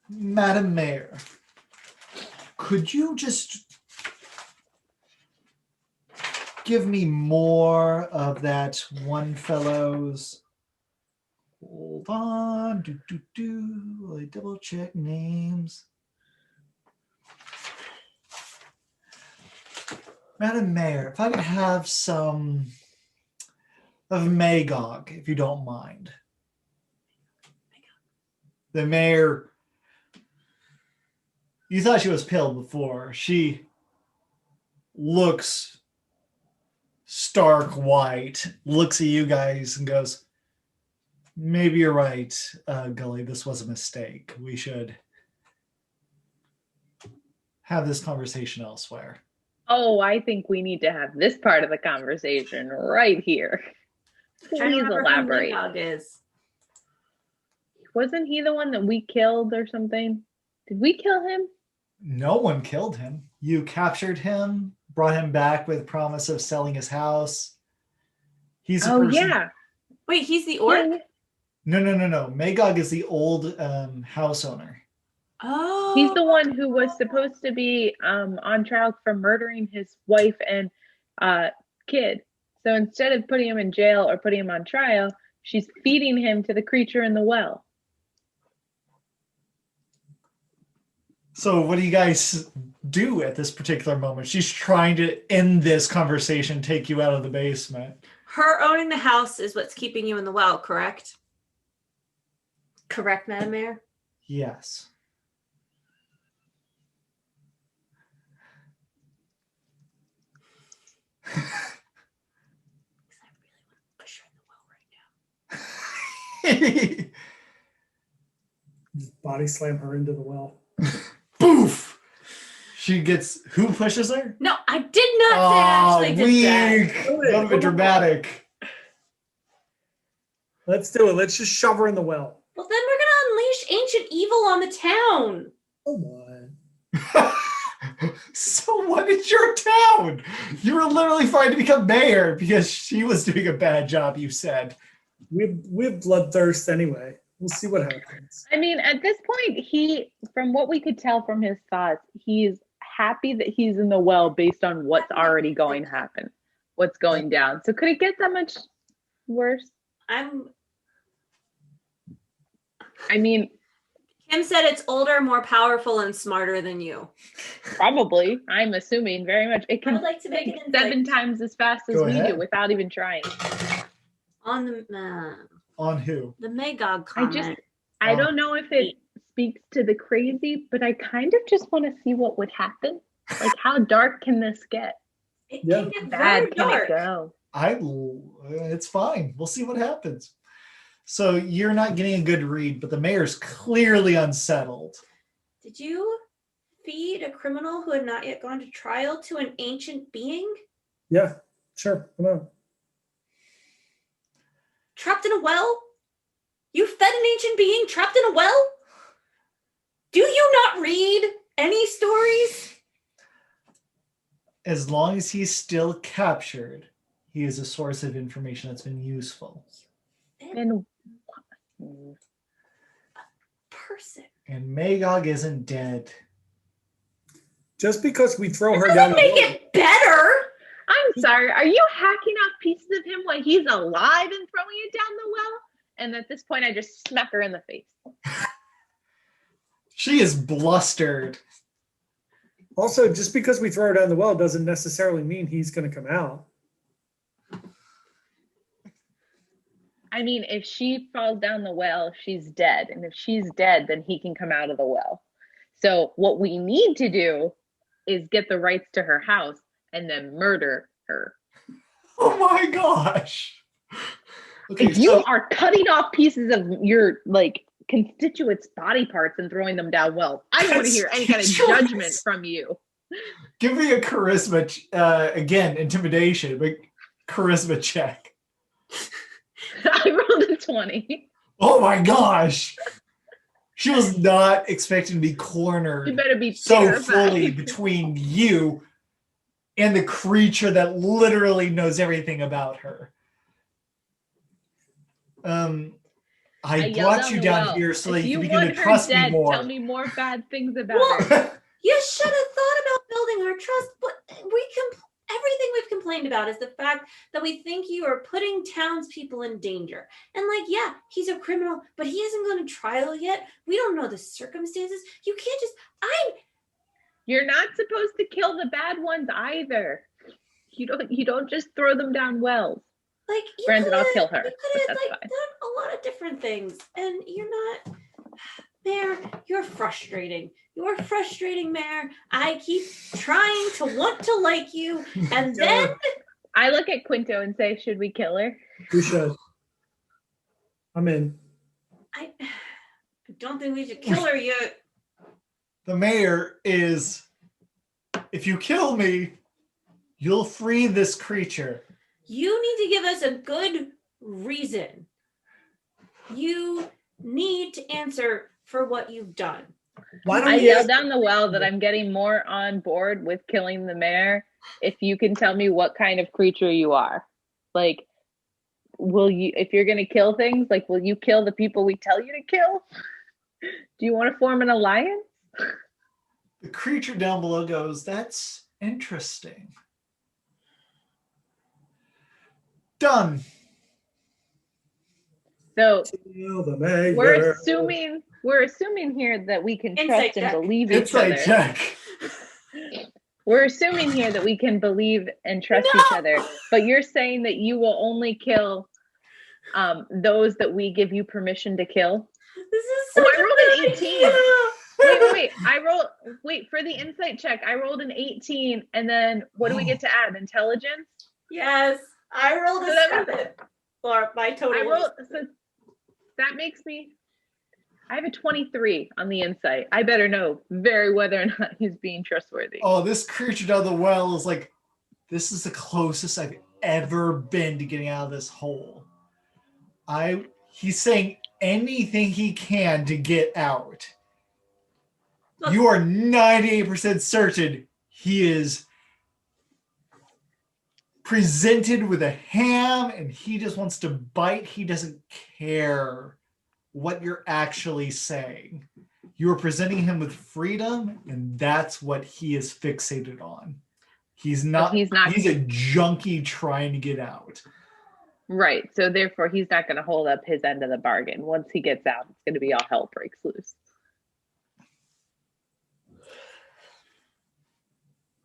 Madam Mayor, could you just give me more of that one fellow's? Hold on. I double check names. Madam Mayor, if I could have some of Magog, if you don't mind. The mayor, you thought she was pale before. She looks stark white, looks at you guys and goes, maybe you're right, Gully, this was a mistake. We should have this conversation elsewhere. Oh, I think we need to have this part of the conversation right here. Trying to Please remember who elaborate. Magog is. Wasn't he the one that we killed or something? Did we kill him? No one killed him. You captured him, brought him back with promise of selling his house. He's a Oh person. yeah. Wait, he's the orc? Yeah. No. Magog is the old house owner. Oh. He's the one who was supposed to be on trial for murdering his wife and kid. So instead of putting him in jail or putting him on trial, she's feeding him to the creature in the well. So what do you guys do at this particular moment? She's trying to end this conversation, take you out of the basement. Her owning the house is what's keeping you in the well, correct? Correct, Madam Mayor? Yes. Push her in the well right now. Body slam her into the well. Poof! She gets, who pushes her? No, I did not say I actually did that. weak. Don't be dramatic. Let's do it. Let's just shove her in the well. Well, then we're gonna unleash ancient evil on the town. Come on. So what is your town? You were literally trying to become mayor because she was doing a bad job, you said. We've bloodthirst anyway. We'll see what happens. I mean, at this point, from what we could tell from his thoughts, he's happy that he's in the well based on what's already going to happen, what's going down. So could it get that much worse? I mean, Kim said it's older, more powerful, and smarter than you. probably. I'm assuming very much. It I can would like to make an insight 7 times as fast as Go we ahead. do without even trying. on the On who? Magog comment. I don't know if it speaks to the crazy, but I kind of just want to see what would happen. Like, how dark can this get? It Yeah. can get Bad very can dark. it go? It's fine. We'll see what happens. So you're not getting a good read, but the mayor's clearly unsettled. Did you feed a criminal who had not yet gone to trial to an ancient being Yeah, sure. Come on. trapped in a well? You fed an ancient being trapped in a well? Do you not read any stories? As long as he's still captured, he is a source of information that's been useful. And Person. And Magog isn't dead. Just because we throw her Doesn't down the make well. it better. I'm sorry, are you hacking off pieces of him while he's alive and throwing it down the well? And at this point, I just smack her in the face. She is blustered. Also, just because we throw her down the well doesn't necessarily mean he's going to come out. I mean, if she falls down the well, she's dead. And if she's dead, then he can come out of the well. So what we need to do is get the rights to her house and then murder her Oh my gosh. Okay, If you are cutting off pieces of your like constituents' body parts and throwing them down wells, I don't want to hear any kind of Constituents. judgment from you. give me a charisma, again, intimidation, but charisma check. I rolled a 20. Oh my gosh. She was not expecting to be You cornered better be so terrified. fully between you and the creature that literally knows everything about her. I yell brought you the down well. here so that If you you can begin want to her trust me dead, more. tell me more bad things about Well, her. you should have thought about building our trust, but everything we've complained about is the fact that we think you are putting townspeople in danger. And like, yeah, he's a criminal, but he hasn't gone to trial yet. We don't know the circumstances. You can't just You're not supposed to kill the bad ones either. You don't just throw them down wells. like you Granted, I'll coulda- kill her, You but could have that's like fine. done a lot of different things, and you're not. Mayor, you're frustrating. You're frustrating, Mayor. I keep trying to want to like you, and then I look at Quinto and say, should we kill her? We should. I'm in. I don't think we should kill her yet. The mayor is, if you kill me, you'll free this creature. You need to give us a good reason. You need to answer for what you've done. Why don't I we yell ask- down the well that I'm getting more on board with killing the mayor if you can tell me what kind of creature you are. Like, will you, if you're going to kill things, like, will you kill the people we tell you to kill? Do you want to form an alliance? The creature down below goes, that's interesting. Done. So Kill the mayor. we're assuming here that we can Insight trust and check. believe each Insight other. check. We're assuming here that we can believe and trust each other, but you're saying that you will only kill those that we give you permission to kill. This is Oh, such I a rolled good an 18. Wait, for the insight check, I rolled an 18, and then what do we get to add? Intelligence? Yes, I rolled a So that 7. Or my total. I was- rolled, so that makes me, I have a 23 on the insight. I better know very whether or not he's being trustworthy. Oh, this creature down the well is like, this is the closest I've ever been to getting out of this hole. He's saying anything he can to get out. You are 98% certain he is presented with a ham and he just wants to bite. He doesn't care what you're actually saying. You are presenting him with freedom, and that's what he is fixated on. He's not he's not- he's a junkie trying to get out. Right. So therefore, he's not going to hold up his end of the bargain. Once he gets out, it's going to be all hell breaks loose.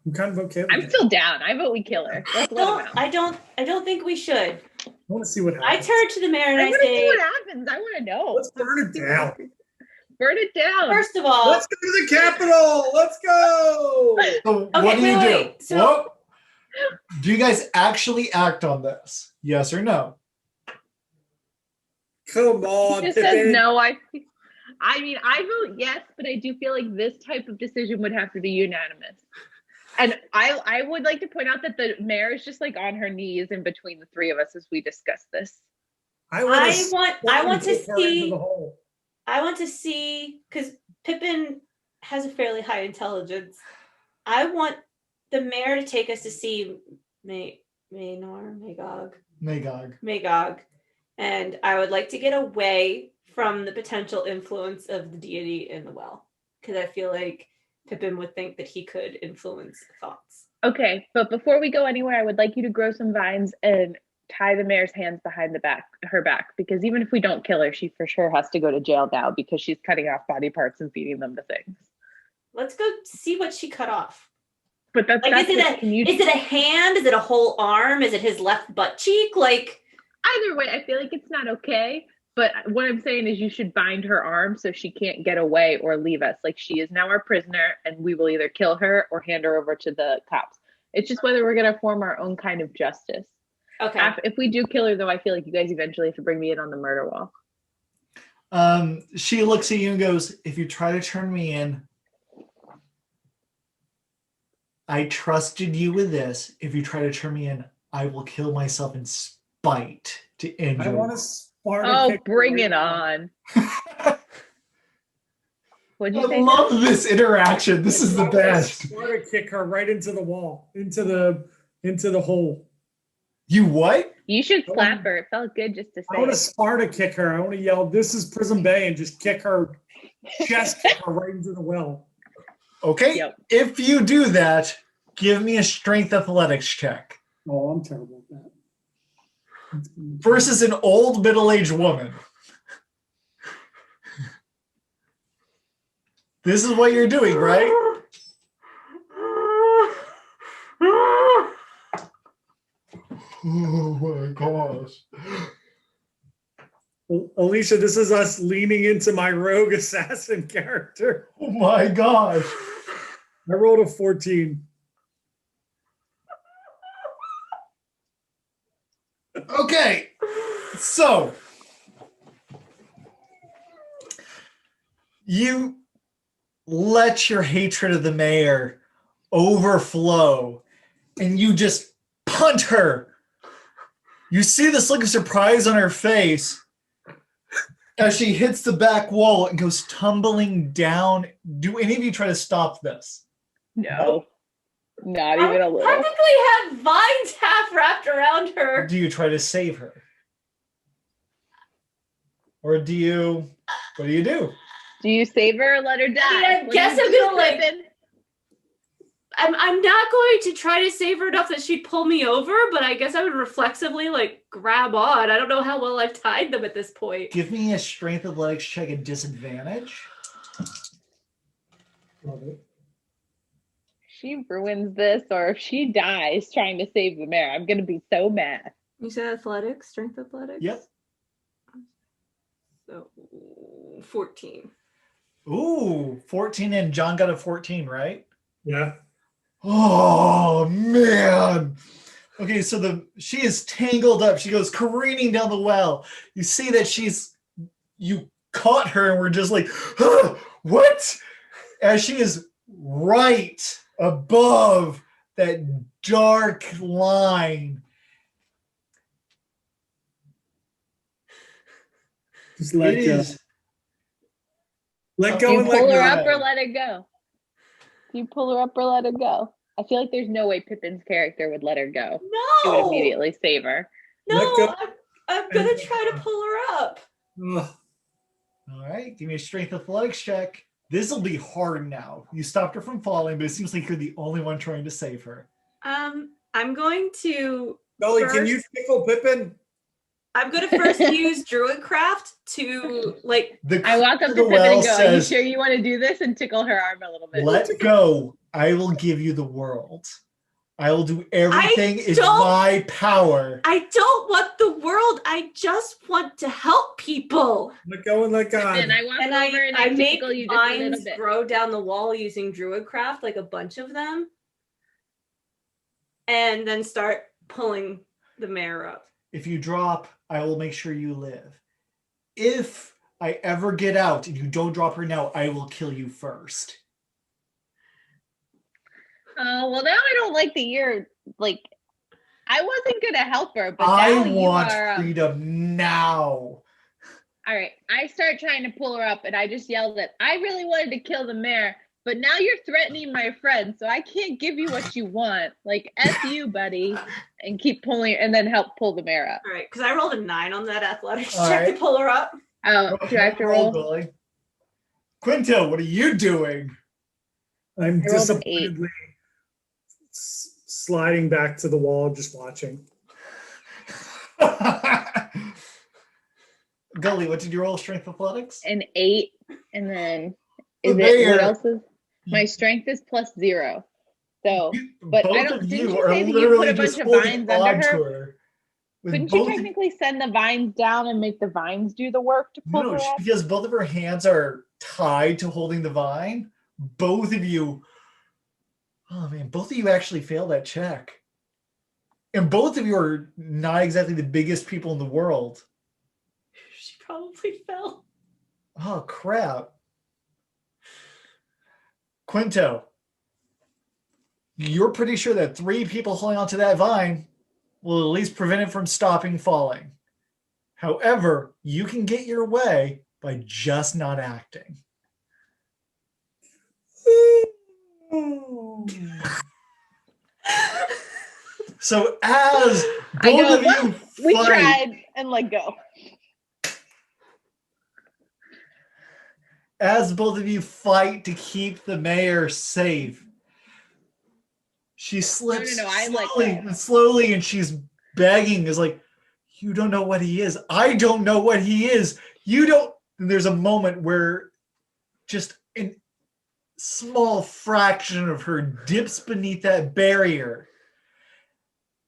I'm kind of okay with I'm it. still down. I vote we kill her. Let's let him out. I don't think we should. I want to see what I happens. turn to the mayor and I I want to see say, what happens. I want to know. Let's burn it down. Burn it down. first of all, Let's go to the Capitol. Let's go. So Okay, what do you wait. do? So- What? Do you guys actually act on this? Yes or no? Come on. He just Pippin. says no. I mean, I vote yes, but I do feel like this type of decision would have to be unanimous. And I would like to point out that the mayor is just like on her knees in between the three of us as we discuss this. I want to put her into see the hole. because Pippin has a fairly high intelligence. I want the mayor to take us to see Magog, and I would like to get away from the potential influence of the deity in the well, because I feel like Pippin would think that he could influence thoughts. Okay, but before we go anywhere, I would like you to grow some vines and tie the mayor's hands behind her back, because even if we don't kill her, she for sure has to go to jail now because she's cutting off body parts and feeding them to things. Let's go see what she cut off. But that's Like, is it a hand? Is it a whole arm? Is it his left butt cheek? Like, either way, I feel like it's not okay. But what I'm saying is you should bind her arm so she can't get away or leave us. Like, she is now our prisoner, and we will either kill her or hand her over to the cops. It's just whether we're gonna form our own kind of justice. Okay. If we do kill her, though, I feel like you guys eventually have to bring me in on the murder wall. She looks at you and goes, if you try to turn me in, I trusted you with this. If you try to turn me in, I will kill myself in spite to end I your want to Sparta Oh, kick. bring it on. What'd you say? I love this interaction. This is the I wanna best. Sparta kick her right into the wall, into the hole. You what? You should slap her. It felt good just to I want to say. Sparta kick her. I want to yell, "This is Prison Bay," and just kick her, chest kick her right into the well. Okay. Yep. If you do that, give me a strength athletics check. Oh, I'm terrible at that. Versus an old middle-aged woman. This is what you're doing, right? Oh my gosh. Well, Alicia, this is us leaning into my rogue assassin character. Oh my gosh. I rolled a 14. Okay. So you let your hatred of the mayor overflow and you just punt her. You see this look of surprise on her face as she hits the back wall and goes tumbling down. Do any of you try to stop this? No. Not I even a little. technically have vines half wrapped around her. Do you try to save her? Or do you, what do you do? Do you save her or let her die? I What guess do you I'm do, gonna, like- Pippin? I'm not going to try to save her enough that she'd pull me over, but I guess I would reflexively like grab on. I don't know how well I've tied them at this point. Give me a strength athletics check at disadvantage. Love it. She ruins this, or if she dies trying to save the mayor, I'm gonna be so mad. You said athletics, strength athletics? Yep. So 14. Ooh, 14, and John got a 14, right? Yeah. Oh man. Okay, so she is tangled up. She goes careening down the well. You see that you caught her and we're just like, "Huh, what?" As she is right above that dark line. Just let It go. is Let Do go you and let pull her go. up or let it go? Do you pull her up or let her go? I feel like there's no way Pippin's character would let her go. She would No! immediately save her. No, Let go. I'm gonna try to pull her up. Ugh. all right. Give me a strength athletics check. This will be hard now. You stopped her from falling, but it seems like you're the only one trying to save her. I'm going to Gully, can you First- tickle Pippin? first use Druidcraft to like I walk up to the Pippin well and go, "Are you says, sure you want to do this?" and tickle her arm a little bit. let go. I will give you the world. I will do everything in don't- my power. I don't want the world. I just want to help people. Let go and let God. And I walk And over and I make tickle you just a little vines bit. grow down the wall using Druidcraft, like a bunch of them, and then start pulling the mayor up. If you drop, I will make sure you live. If I ever get out and you don't drop her now, I will kill you first. Oh, well, now I don't like the year. Like, I wasn't going to help her, but I now you want are. freedom now. All right. I start trying to pull her up, and I just yelled that I really wanted to kill the mayor, but now you're threatening my friend, so I can't give you what you want. Like, F you, buddy, and keep pulling, and then help pull the mayor up. All right, because I rolled a 9 on that athletics All check right. to pull her up. Oh, do I have to roll? Billy. Quinto, what are you doing? I'm I rolled an disappointedly sliding back to the wall, just watching. Gully, what did you roll? Strength athletics? An 8, and then The is it mayor. what else is? My strength is +0. So but I Both don't- of didn't you you are say that you literally put a bunch just of holding vines under on to her? her. With couldn't you both of- technically send the vines down and make the vines do the work to pull No, her up? because both of her hands are tied to holding the vine. Both of you Oh man, both of you actually failed that check. And both of you are not exactly the biggest people in the world. She probably fell. Oh crap. Quinto, you're pretty sure that 3 people holding onto that vine will at least prevent it from stopping falling. However, you can get your way by just not acting. So as I both go, of you we fight, tried and let go. as both of you fight to keep the mayor safe, she slips No, I let slowly, and she's begging, is like, you don't know what he is. I don't know what he is. You don't. And there's a moment where just a small fraction of her dips beneath that barrier.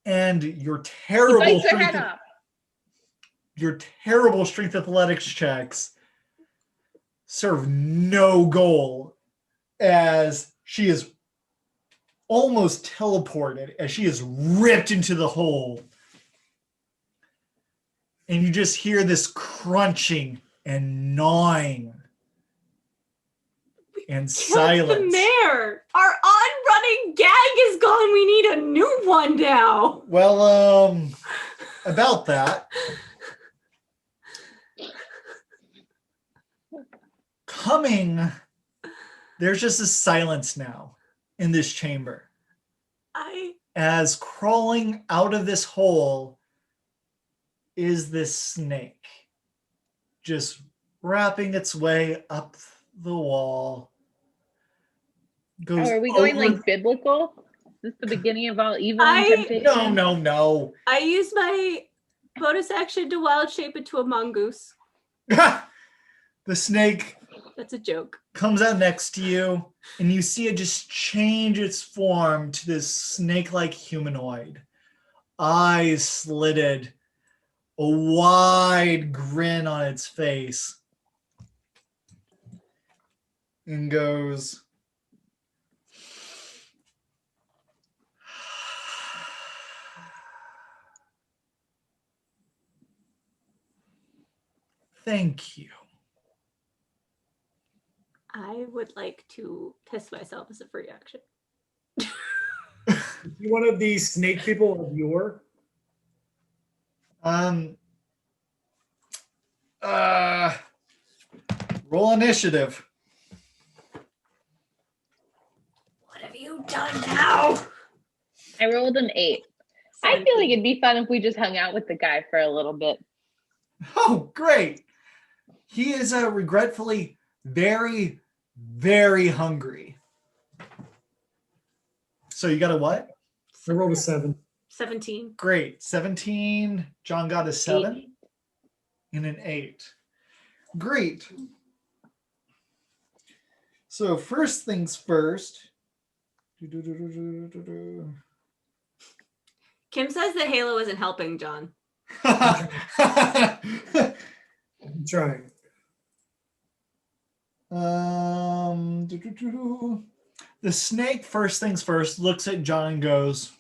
And your He bites her head off. terrible strength athletics checks serve no goal as she is almost teleported, as she is ripped into the hole. And you just hear this crunching and gnawing and silence. The mayor. Our on-running gag is gone. We need a new one now. Well, about that. There's just a silence now in this chamber. As crawling out of this hole is this snake, just wrapping its way up the wall. Are we going like biblical? Is this the beginning of all evil and temptation? No. I use my bonus action to wild shape into a mongoose. The snake That's a joke. comes out next to you, and you see it just change its form to this snake-like humanoid. Eyes slitted, a wide grin on its face, and goes, thank you. I would like to test myself as a free action. You one of these snake people of yore? Roll initiative. What have you done now? I rolled an 8. I feel like it'd be fun if we just hung out with the guy for a little bit. Oh, great. He is regretfully very, very hungry. So you got a what? I rolled a 7. 17. Great. 17. John got a 7 8. and an 8. Great. So first things first. Kim says that Halo isn't helping John. I'm trying. The snake, first things first, looks at John and goes,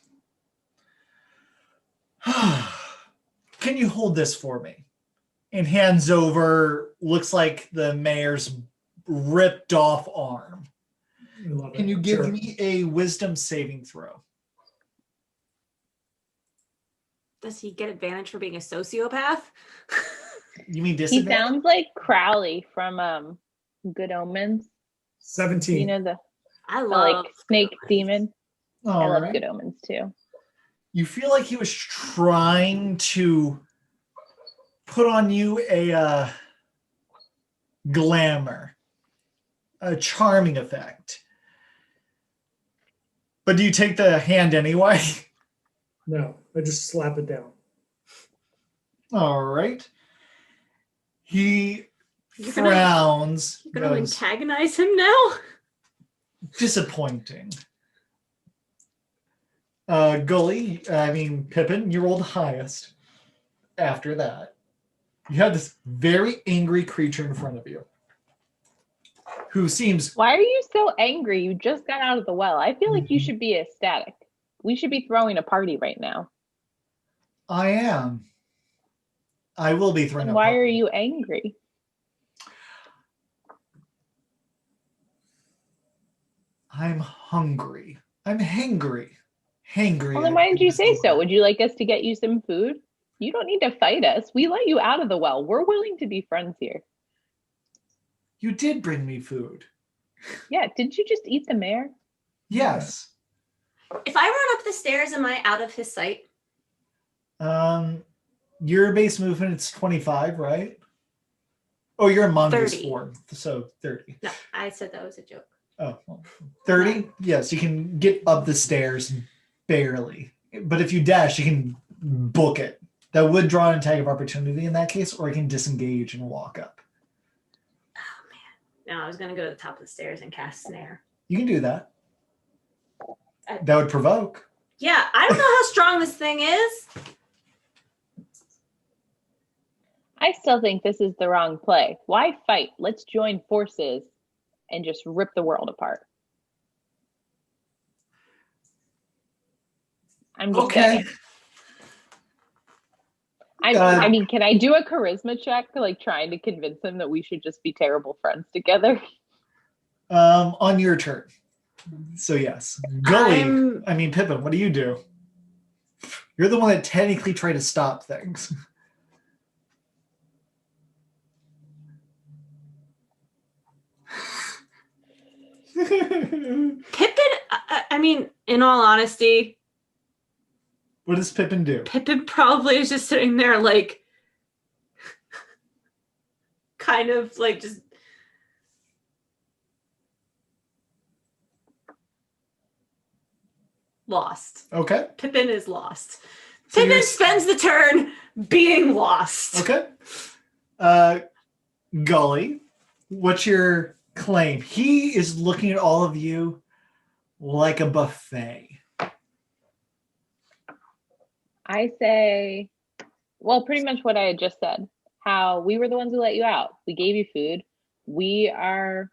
can you hold this for me? And hands over, looks like the mayor's ripped off arm. I love Can it. you give Sure. me a wisdom saving throw? Does he get advantage for being a sociopath? You mean He disadvantage? sounds like Crowley from Good Omens. 17. You know the I love like snake demon. I All love right. Good Omens too. You feel like he was trying to put on you a glamour, a charming effect. But do you take the hand anyway? No, I just slap it down. All right. He You're gonna- frowns. You're gonna goes, antagonize him now? disappointing. Pippin, you rolled the highest. After that, you have this very angry creature in front of you. who seems Why are you so angry? You just got out of the well. I feel like you Mhm. should be ecstatic. We should be throwing a party right now. I am. I will be throwing And a why are party. you angry? I'm hungry. I'm hangry. Hangry. Well, then I why think didn't you is the say so? word. Would you like us to get you some food? You don't need to fight us. We let you out of the well. We're willing to be friends here. You did bring me food. Yeah, didn't you just eat the mayor? Yes. If I run up the stairs, am I out of his sight? Your base movement it's 25, right? Oh, you're a mongoose 30. form, so 30. No, I said that was a joke. Oh, well, 30? Yes, you can get up the stairs barely. But if you dash, you can book it. That would draw an attack of opportunity in that case, or you can disengage and walk up. No, I was gonna go to the top of the stairs and cast snare. You can do that. That would provoke. Yeah, I don't know how strong this thing is. I still think this is the wrong play. Why fight? Let's join forces and just rip the world apart. I'm just Okay. saying. I Uh, mean, can I do a charisma check, like trying to convince him that we should just be terrible friends together? On your turn. So yes. Gully, I'm- I mean Pippin, what do you do? You're the one that technically tried to stop things. Pippin, I mean, in all honesty, What does Pippin do? Pippin probably is just sitting there like kind of like just lost. Okay. Pippin is lost. So Pippin you're- spends the turn being lost. Okay. Gully, what's your claim? He is looking at all of you like a buffet. I say, well, pretty much what I had just said. How we were the ones who let you out. We gave you food. We are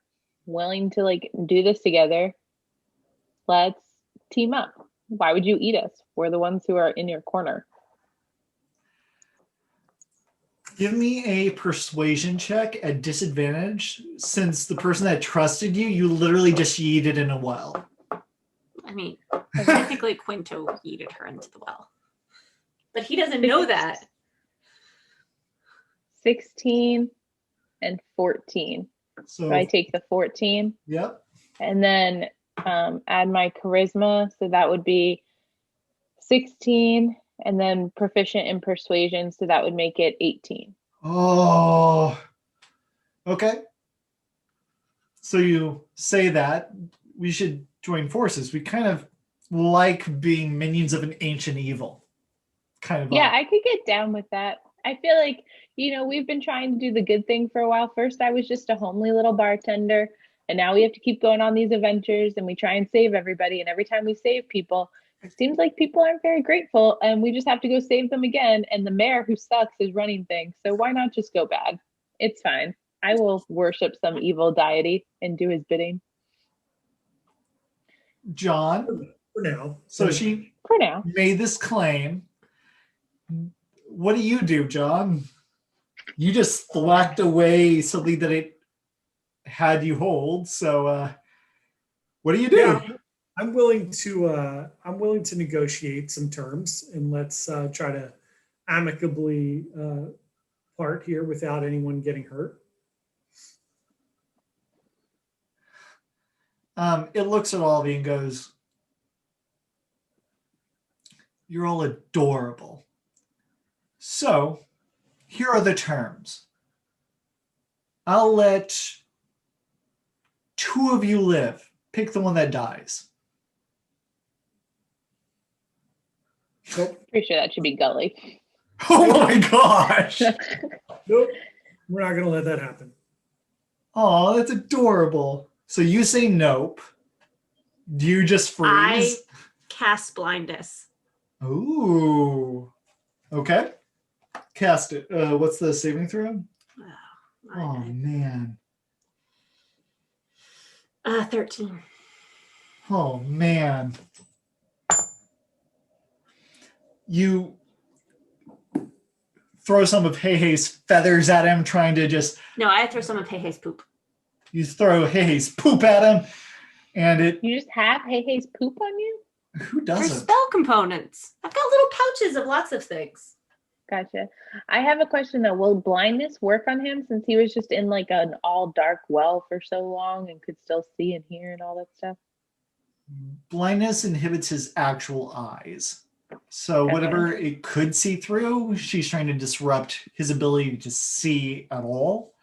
willing to like do this together. Let's team up. Why would you eat us? We're the ones who are in your corner. Give me a persuasion check at disadvantage, since the person that trusted you, you literally just yeeted in a well. I mean, technically Quinto yeeted her into the well. But he doesn't know that. 16 and 14. So, So I take the 14 yep. and then add my charisma. So that would be 16 and then proficient in persuasion. So that would make it 18. Oh, okay. So you say that we should join forces. We kind of like being minions of an ancient evil. Kind of. Yeah, I could get down with that. I feel like, we've been trying to do the good thing for a while. First, I was just a homely little bartender. And now we have to keep going on these adventures and we try and save everybody. And every time we save people, it seems like people aren't very grateful and we just have to go save them again. And the mayor who sucks is running things. So why not just go bad? It's fine. I will worship some evil deity and do his bidding John. For now. So she for now. made this claim. What do you do, John? You just thwacked away something that it had you hold. So what do you do? Yeah, I'm willing to negotiate some terms and let's try to amicably part here without anyone getting hurt. It looks at all of you and goes, "You're all adorable. So here are the terms. I'll let 2 of you live. Pick the one that dies." Nope. Pretty sure that should be Gully. Oh my gosh. Nope. We're not gonna let that happen. Oh, that's adorable. So you say nope. Do you just I freeze? cast blindness. Ooh. Okay. Cast it. What's the saving throw? Oh, Oh man. 13. Oh man. You throw some of Hey Hey's feathers at him, trying to just No, I throw some of Hey Hey's poop. you throw Hey Hey's poop at him, and it You just have Hey Hey's poop on you? who For doesn't? spell components. I've got little pouches of lots of things. Gotcha. I have a question though. Will blindness work on him since he was just in like an all dark well for so long and could still see and hear and all that stuff? Blindness inhibits his actual eyes. So Okay. whatever it could see through, she's trying to disrupt his ability to see at all.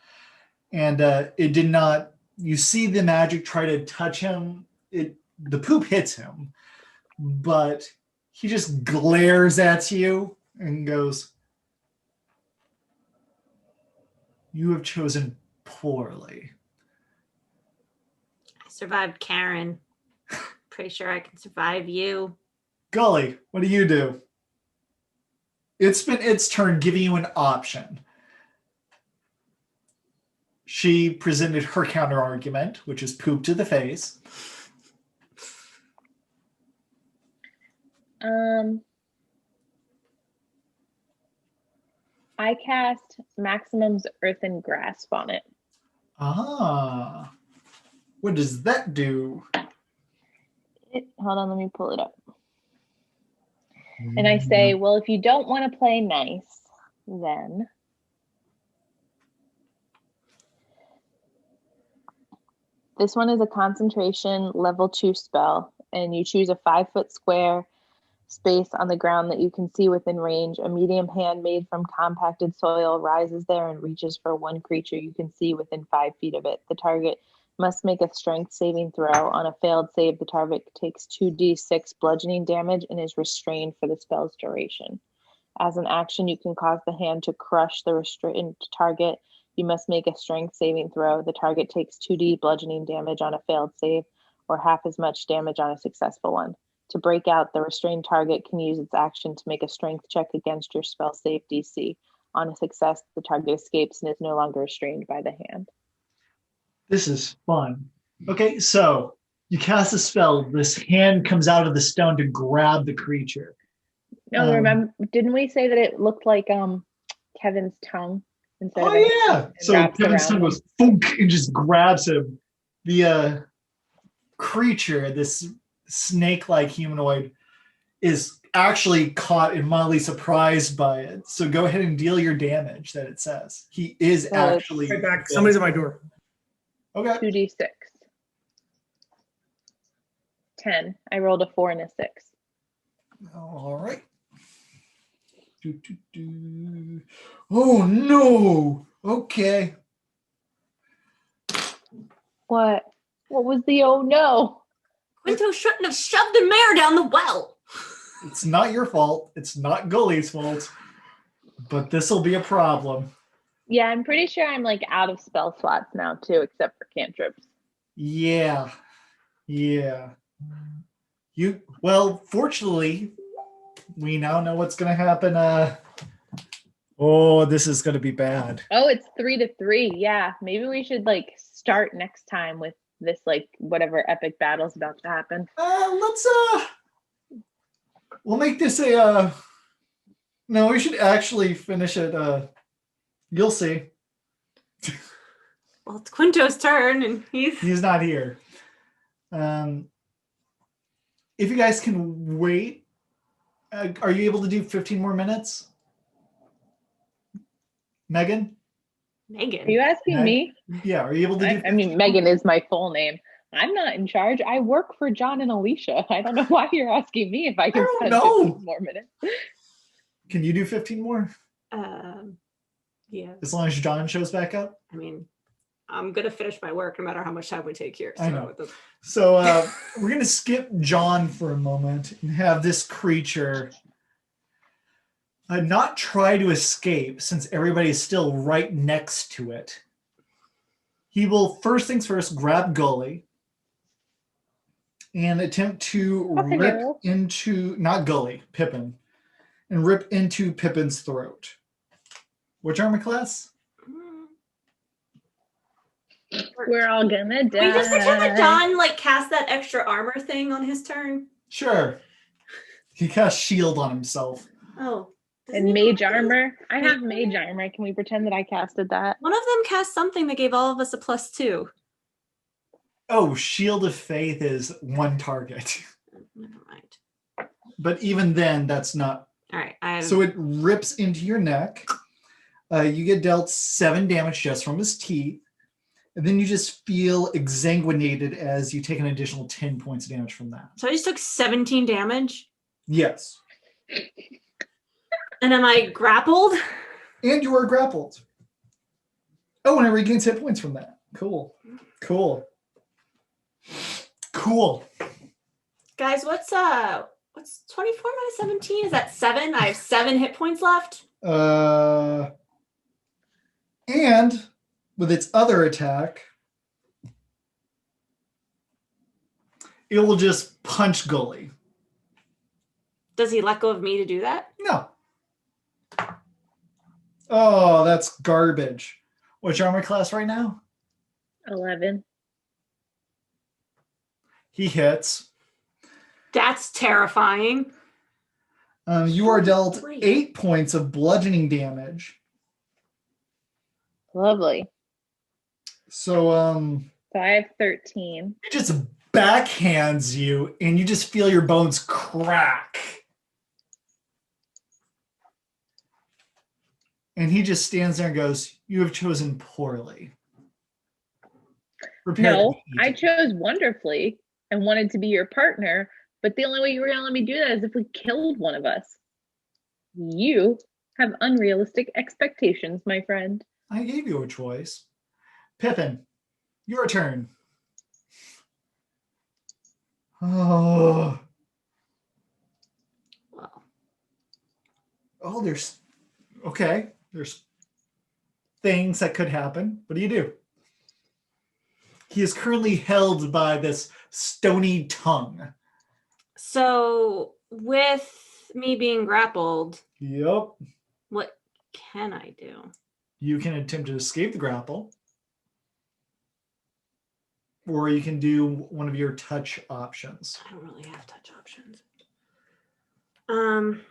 And it did not. You see the magic try to touch him. The poop hits him, but he just glares at you and goes, "You have chosen poorly." I survived Karen. Pretty sure I can survive you. Gully, what do you do? It's been its turn giving you an option. She presented her counter argument, which is poop to the face. I cast Maximum's Earthen Grasp on it. Ah. What does that do? Hold on, let me pull it up. And I say, well, if you don't want to play nice, then this one is a concentration level 2 spell, and you choose a 5-foot square space on the ground that you can see within range. A medium hand made from compacted soil rises there and reaches for one creature you can see within 5 feet of it. The target must make a strength saving throw. On a failed save, the target takes 2d6 bludgeoning damage and is restrained for the spell's duration. As an action, you can cause the hand to crush the restrained target. You must make a strength saving throw. The target takes 2d bludgeoning damage on a failed save, or half as much damage on a successful one. To break out, the restrained target can use its action to make a strength check against your spell save DC. On a success, the target escapes and is no longer restrained by the hand. This is fun. Okay, so you cast a spell. This hand comes out of the stone to grab the creature. No, remember, didn't we say that it looked like Kevin's tongue instead of Oh yeah. it So wraps Kevin's around tongue him? goes thunk and just grabs him. The creature, this snake-like humanoid, is actually caught and mildly surprised by it. So go ahead and deal your damage that it says. He is Oh, it's actually Right back. Somebody's at my door. okay. 2d6. 10. I rolled a 4 and a 6. All right. Do. Oh no. Okay. What? What was the oh no? Quinto shouldn't have shoved the mare down the well. It's not your fault. It's not Gully's fault. But this will be a problem. Yeah, I'm pretty sure I'm like out of spell slots now too, except for cantrips. Yeah. Fortunately, we now know what's gonna happen. This is gonna be bad. Oh, it's 3-3. Yeah, maybe we should like start next time with this like whatever epic battle's about to happen. Let's we'll make this a no, we should actually finish it. You'll see. Well, it's Quinto's turn, and He's not here. If you guys can wait, are you able to do 15 more minutes? Megan? Megan. Are you asking Meg? me? Yeah, are you able to do I mean, Megan is my full name. I'm not in charge. I work for John and Alicia. I don't know why you're asking me if I can I don't spend know. 15 more minutes. Can you do 15 more? Yeah. As long as John shows back up? I mean, I'm gonna finish my work no matter how much time we take here. I know. it doesn't- So we're going to skip John for a moment and have this creature not try to escape since everybody is still right next to it. He will, first things first, grab Gully and attempt to Okay. rip into, not Gully, Pippin, and rip into Pippin's throat. Which armor class? We're all gonna die. We just pretend that John like cast that extra armor thing on his turn. Sure. He cast shield on himself. Oh. doesn't And he mage have- armor. I have Mage mage armor. Can we pretend that I casted that? One of them cast something that gave all of us a +2. Oh, Shield of Faith is one target. Never mind. But even then, that's not. All right. I have So it rips into your neck. You get dealt 7 damage just from his teeth. And then you just feel exsanguinated as you take an additional 10 points of damage from that. So I just took 17 damage. Yes. And am I grappled? And you are grappled. Oh, and it regains hit points from that. Cool. Cool. Cool. Guys, what's 24 minus 17? Is that 7? I have 7 hit points left. And with its other attack, it will just punch Gully. Does he let go of me to do that? No. Oh, that's garbage. What's your armor class right now? 11. He hits. That's terrifying. You are dealt Great. 8 points of bludgeoning damage. Lovely. So So I have 13. it just backhands you and you just feel your bones crack. And he just stands there and goes, "You have chosen poorly." Prepare to No, be I eaten." chose wonderfully and wanted to be your partner, but the only way you were gonna let me do that is if we killed one of us. You have unrealistic expectations, my friend. I gave you a choice. Pippin, your turn. Oh, Well, there's okay. There's things that could happen. What do you do? He is currently held by this stony tongue. so with me being grappled, Yep. what can I do? You can attempt to escape the grapple. Or you can do one of your touch options. I don't really have touch options. I'm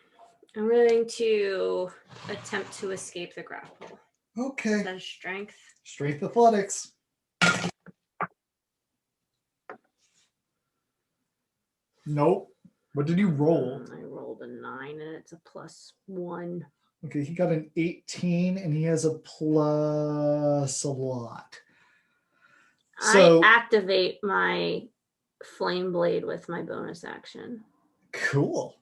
willing to attempt to escape the grapple. Okay. Is that a strength? Strength athletics. Nope. What did you roll? I rolled a 9 and it's a +1. Okay, he got an 18 and he has a plus a lot. So I activate my flame blade with my bonus action. cool.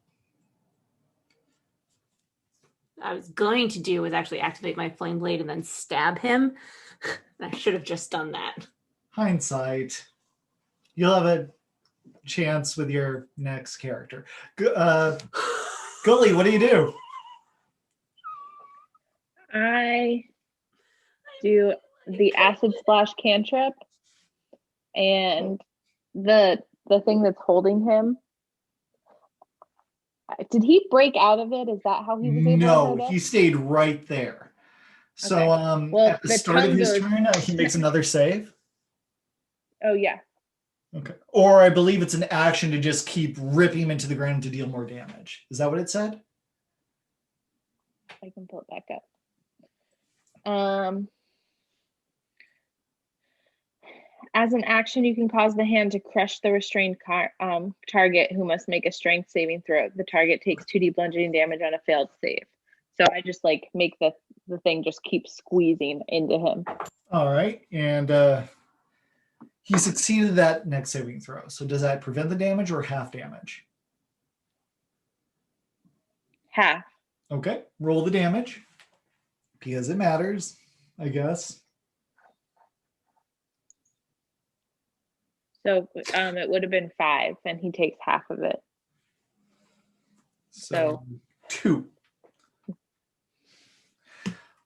I was going to do was actually activate my flame blade and then stab him. I should have just done that. Hindsight. You'll have a chance with your next character. Gully, what do you do? I do the acid splash cantrip, and the thing that's holding him. Did he break out of it? Is that how he was able No, to? he stayed right there. So Okay. Well, at the the start of tongue his goes- turn, he makes another save. Oh yeah. Okay. Or I believe it's an action to just keep ripping him into the ground to deal more damage. Is that what it said? I can pull it back up. As an action, you can cause the hand to crush the restrained target who must make a strength saving throw. The target takes 2d bludgeoning damage on a failed save. So I just like make the thing just keep squeezing into him. All right. And he succeeded that next saving throw. So does that prevent the damage or half damage? Half. Okay. Roll the damage because it matters, I guess. So it would have been 5, and he takes half of it. So 2.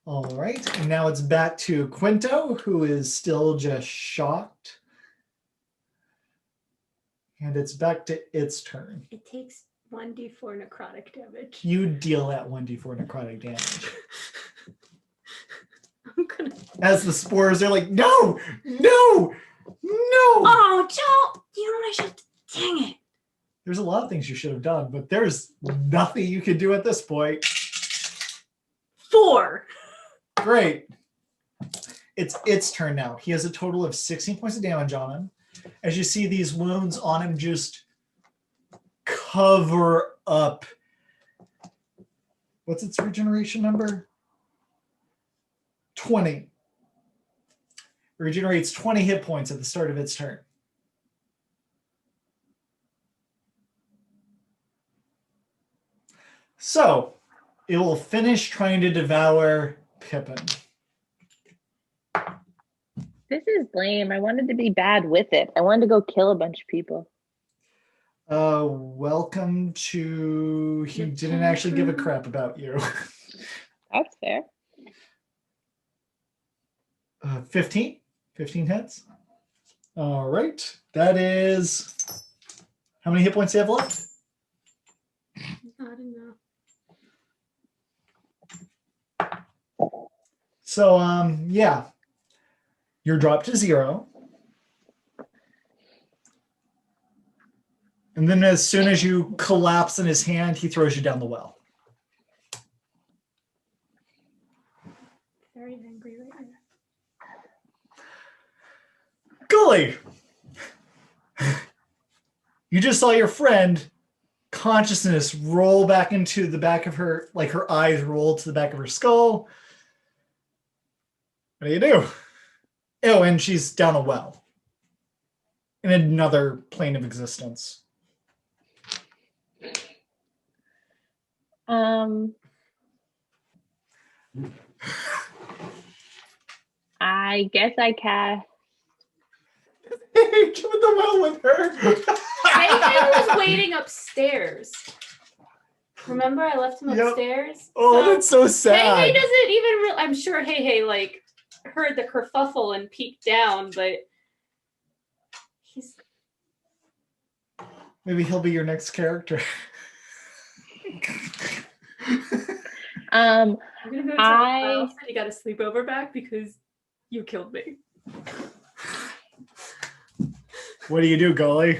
All right. And now it's back to Quinto, who is still just shocked. And it's back to its turn. It takes 1d4 necrotic damage. You deal that 1d4 necrotic damage. I'm gonna as the spores are like, no, no, no. Oh, Joe, you know what I should. Dang it. There's a lot of things you should have done, but there's nothing you can do at this point. 4. Great. It's its turn now. He has a total of 16 points of damage on him. As you see these wounds on him just cover up. What's its regeneration number? 20. Regenerates 20 hit points at the start of its turn. So, it will finish trying to devour Pippin. This is lame. I wanted to be bad with it. I wanted to go kill a bunch of people. Welcome to... He didn't actually give a crap about you. That's fair. 15? 15 hits? All right. That is... How many hit points do you have left? Not enough. So, yeah. You're dropped to 0. And then as soon as you collapse in his hand, he throws you down the well. Very angry right now. Gully! You just saw your friend consciousness roll back into the back of her, like her eyes roll to the back of her skull. What do you do? Oh, and she's down a well. In another plane of existence. I guess I cast. Hey, come in the well with her. Hey was waiting upstairs. Remember, I left him Yep. upstairs. Oh, that's so Hey sad. doesn't even. I'm sure Hey like heard the kerfuffle and peeked down, but he's. Maybe he'll be your next character. I'm gonna go tell I- Miles that he got a sleepover back because you killed me. What do you do, Gully?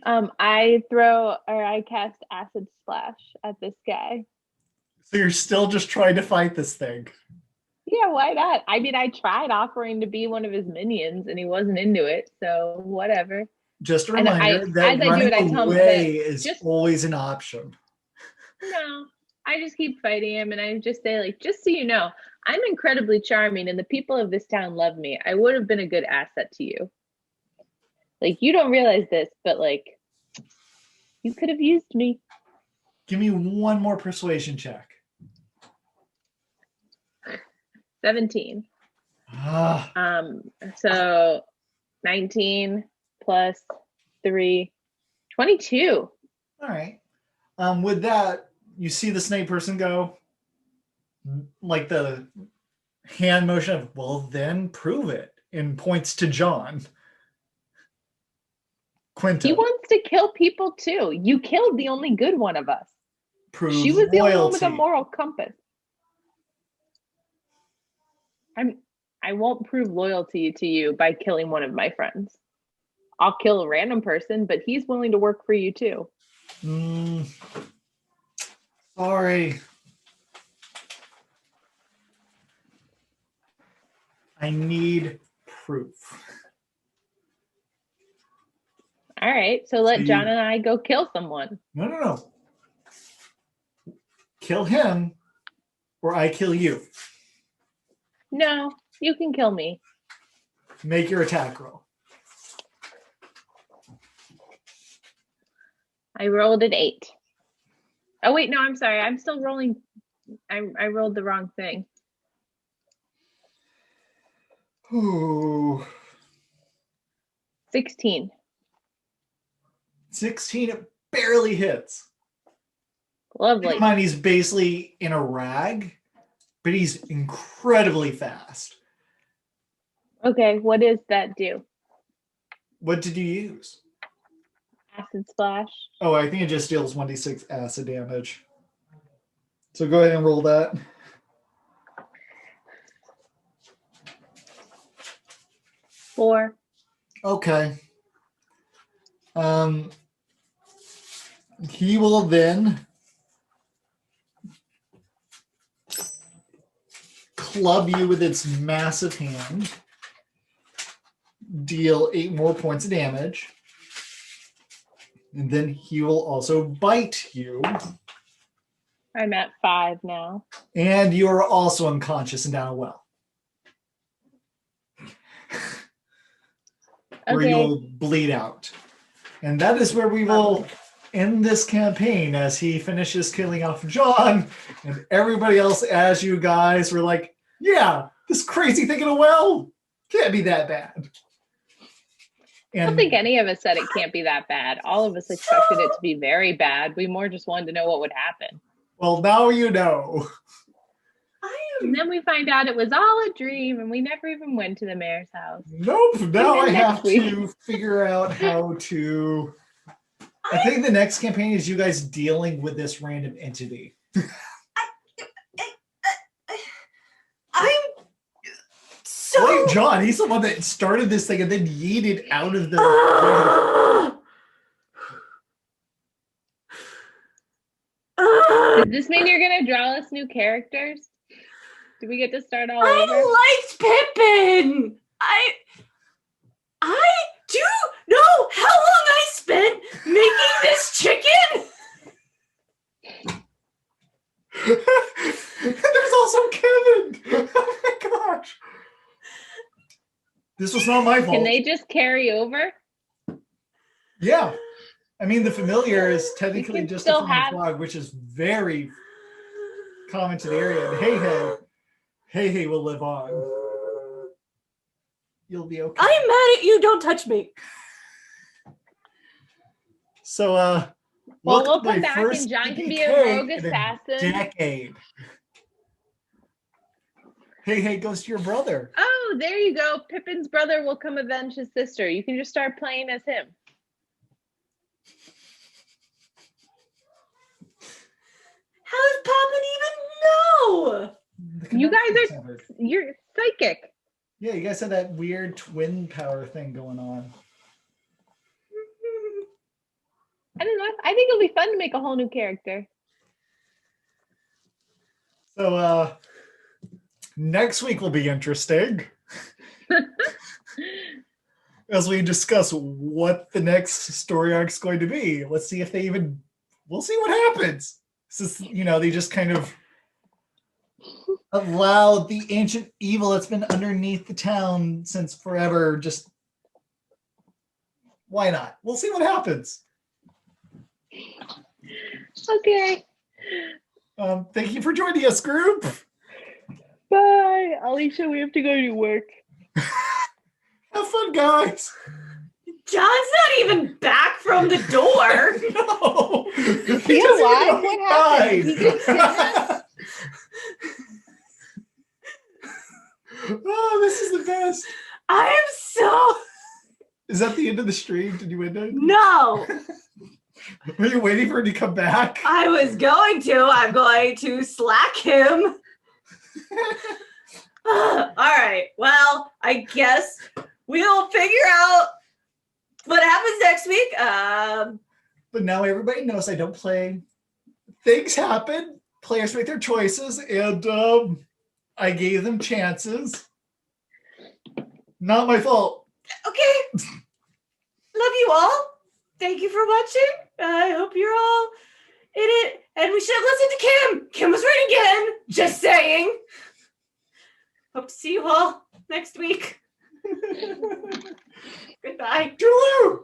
I cast acid splash at this guy. So you're still just trying to fight this thing. Yeah, why not? I mean, I tried offering to be one of his minions and he wasn't into it, so whatever. Just a And reminder that as I do running it, I tell him away that is just- always an option. No, I just keep fighting him and I just say, like, just so you know, I'm incredibly charming and the people of this town love me. I would have been a good asset to you. Like, you don't realize this, but like, you could have used me. Give me one more persuasion check. 17. Ah, So 19 plus 3, 22. all right. With that, you see the snake person go, like the hand motion of, well, then prove it, and points to John. Quinta, He wants to kill people too. You killed the only good one of us. prove She was the only one with a loyalty. moral compass. I won't prove loyalty to you by killing one of my friends. I'll kill a random person, but he's willing to work for you too. Sorry. I need proof. All right, so let So John and I go kill someone. No. Kill him, or I kill you. No, you can kill me. Make your attack roll. I rolled an 8. Oh wait, no, I'm sorry. I'm still rolling. I rolled the wrong thing. Ooh. 16. 16, it barely hits. Keep Lovely. in mind, he's basically in a rag, but he's incredibly fast. Okay, what does that do? What did you use? Acid splash. Oh, I think it just deals 1d6 acid damage. So go ahead and roll that. 4. Okay. He will then club you with its massive hand, deal 8 more points of damage, and then he will also bite you, I'm at 5 now. and you are also unconscious and down a well, where you Okay. will bleed out. And that is where we will end this campaign, as he finishes killing off John and everybody else, as you guys were like, yeah, this crazy thing in a well can't be that bad. I don't And think any of us said it can't be that bad. All of us expected it to be very bad. We more just wanted to know what would happen. well, now you know. And then we find out it was all a dream and we never even went to the mayor's house. Nope. Now I then have next week. to figure out how to. I think the next campaign is you guys dealing with this random entity. I'm so. Blame John. He's the one that started this thing and then yeeted out of the. Does this mean you're going to draw us new characters? Do we get to start all over? I liked Pippin. I do know how long I spent making this chicken. There's also Kevin. Oh my gosh. This was not my fault. Can they just carry over? Yeah. I mean, the familiar is technically can just a still flying have- frog, which is very common to the area. And hey will live on. You'll be okay. I'm mad at you. Don't touch me. So, Well, welcome we'll to my come back first and John can be DPK a rogue in assassin. decade. Hey goes to your brother. Oh, there you go. Pippin's brother will come avenge his sister. You can just start playing as him. How does Poppin even know? The You guys connection center. You're psychic. Yeah, you guys had that weird twin power thing going on. I don't know. I think it'll be fun to make a whole new character. So, next week will be interesting as we discuss what the next story arc is going to be. Let's see if we'll see what happens. This is, they just kind of allow the ancient evil that's been underneath the town since forever. Just why not? We'll see what happens. Okay. Thank you for joining us, group. Bye. Alicia, we have to go to work. Have fun, guys. John's not even back from the door. No. He alive? What happened? He gets kidnapped? Oh, this is the best. I am so Is that the end of the stream? Did you end it? no. Were you waiting for him to come back? I was going to. I'm going to slack him. All right. Well, I guess we'll figure out what happens next week. But now everybody knows I don't play. Things happen. Players make their choices, and I gave them chances. Not my fault. Okay. Love you all. Thank you for watching. I hope you're all in it. And we should have listened to Kim. Kim was right again. Just saying. Hope to see you all next week. Goodbye. Toodaloo!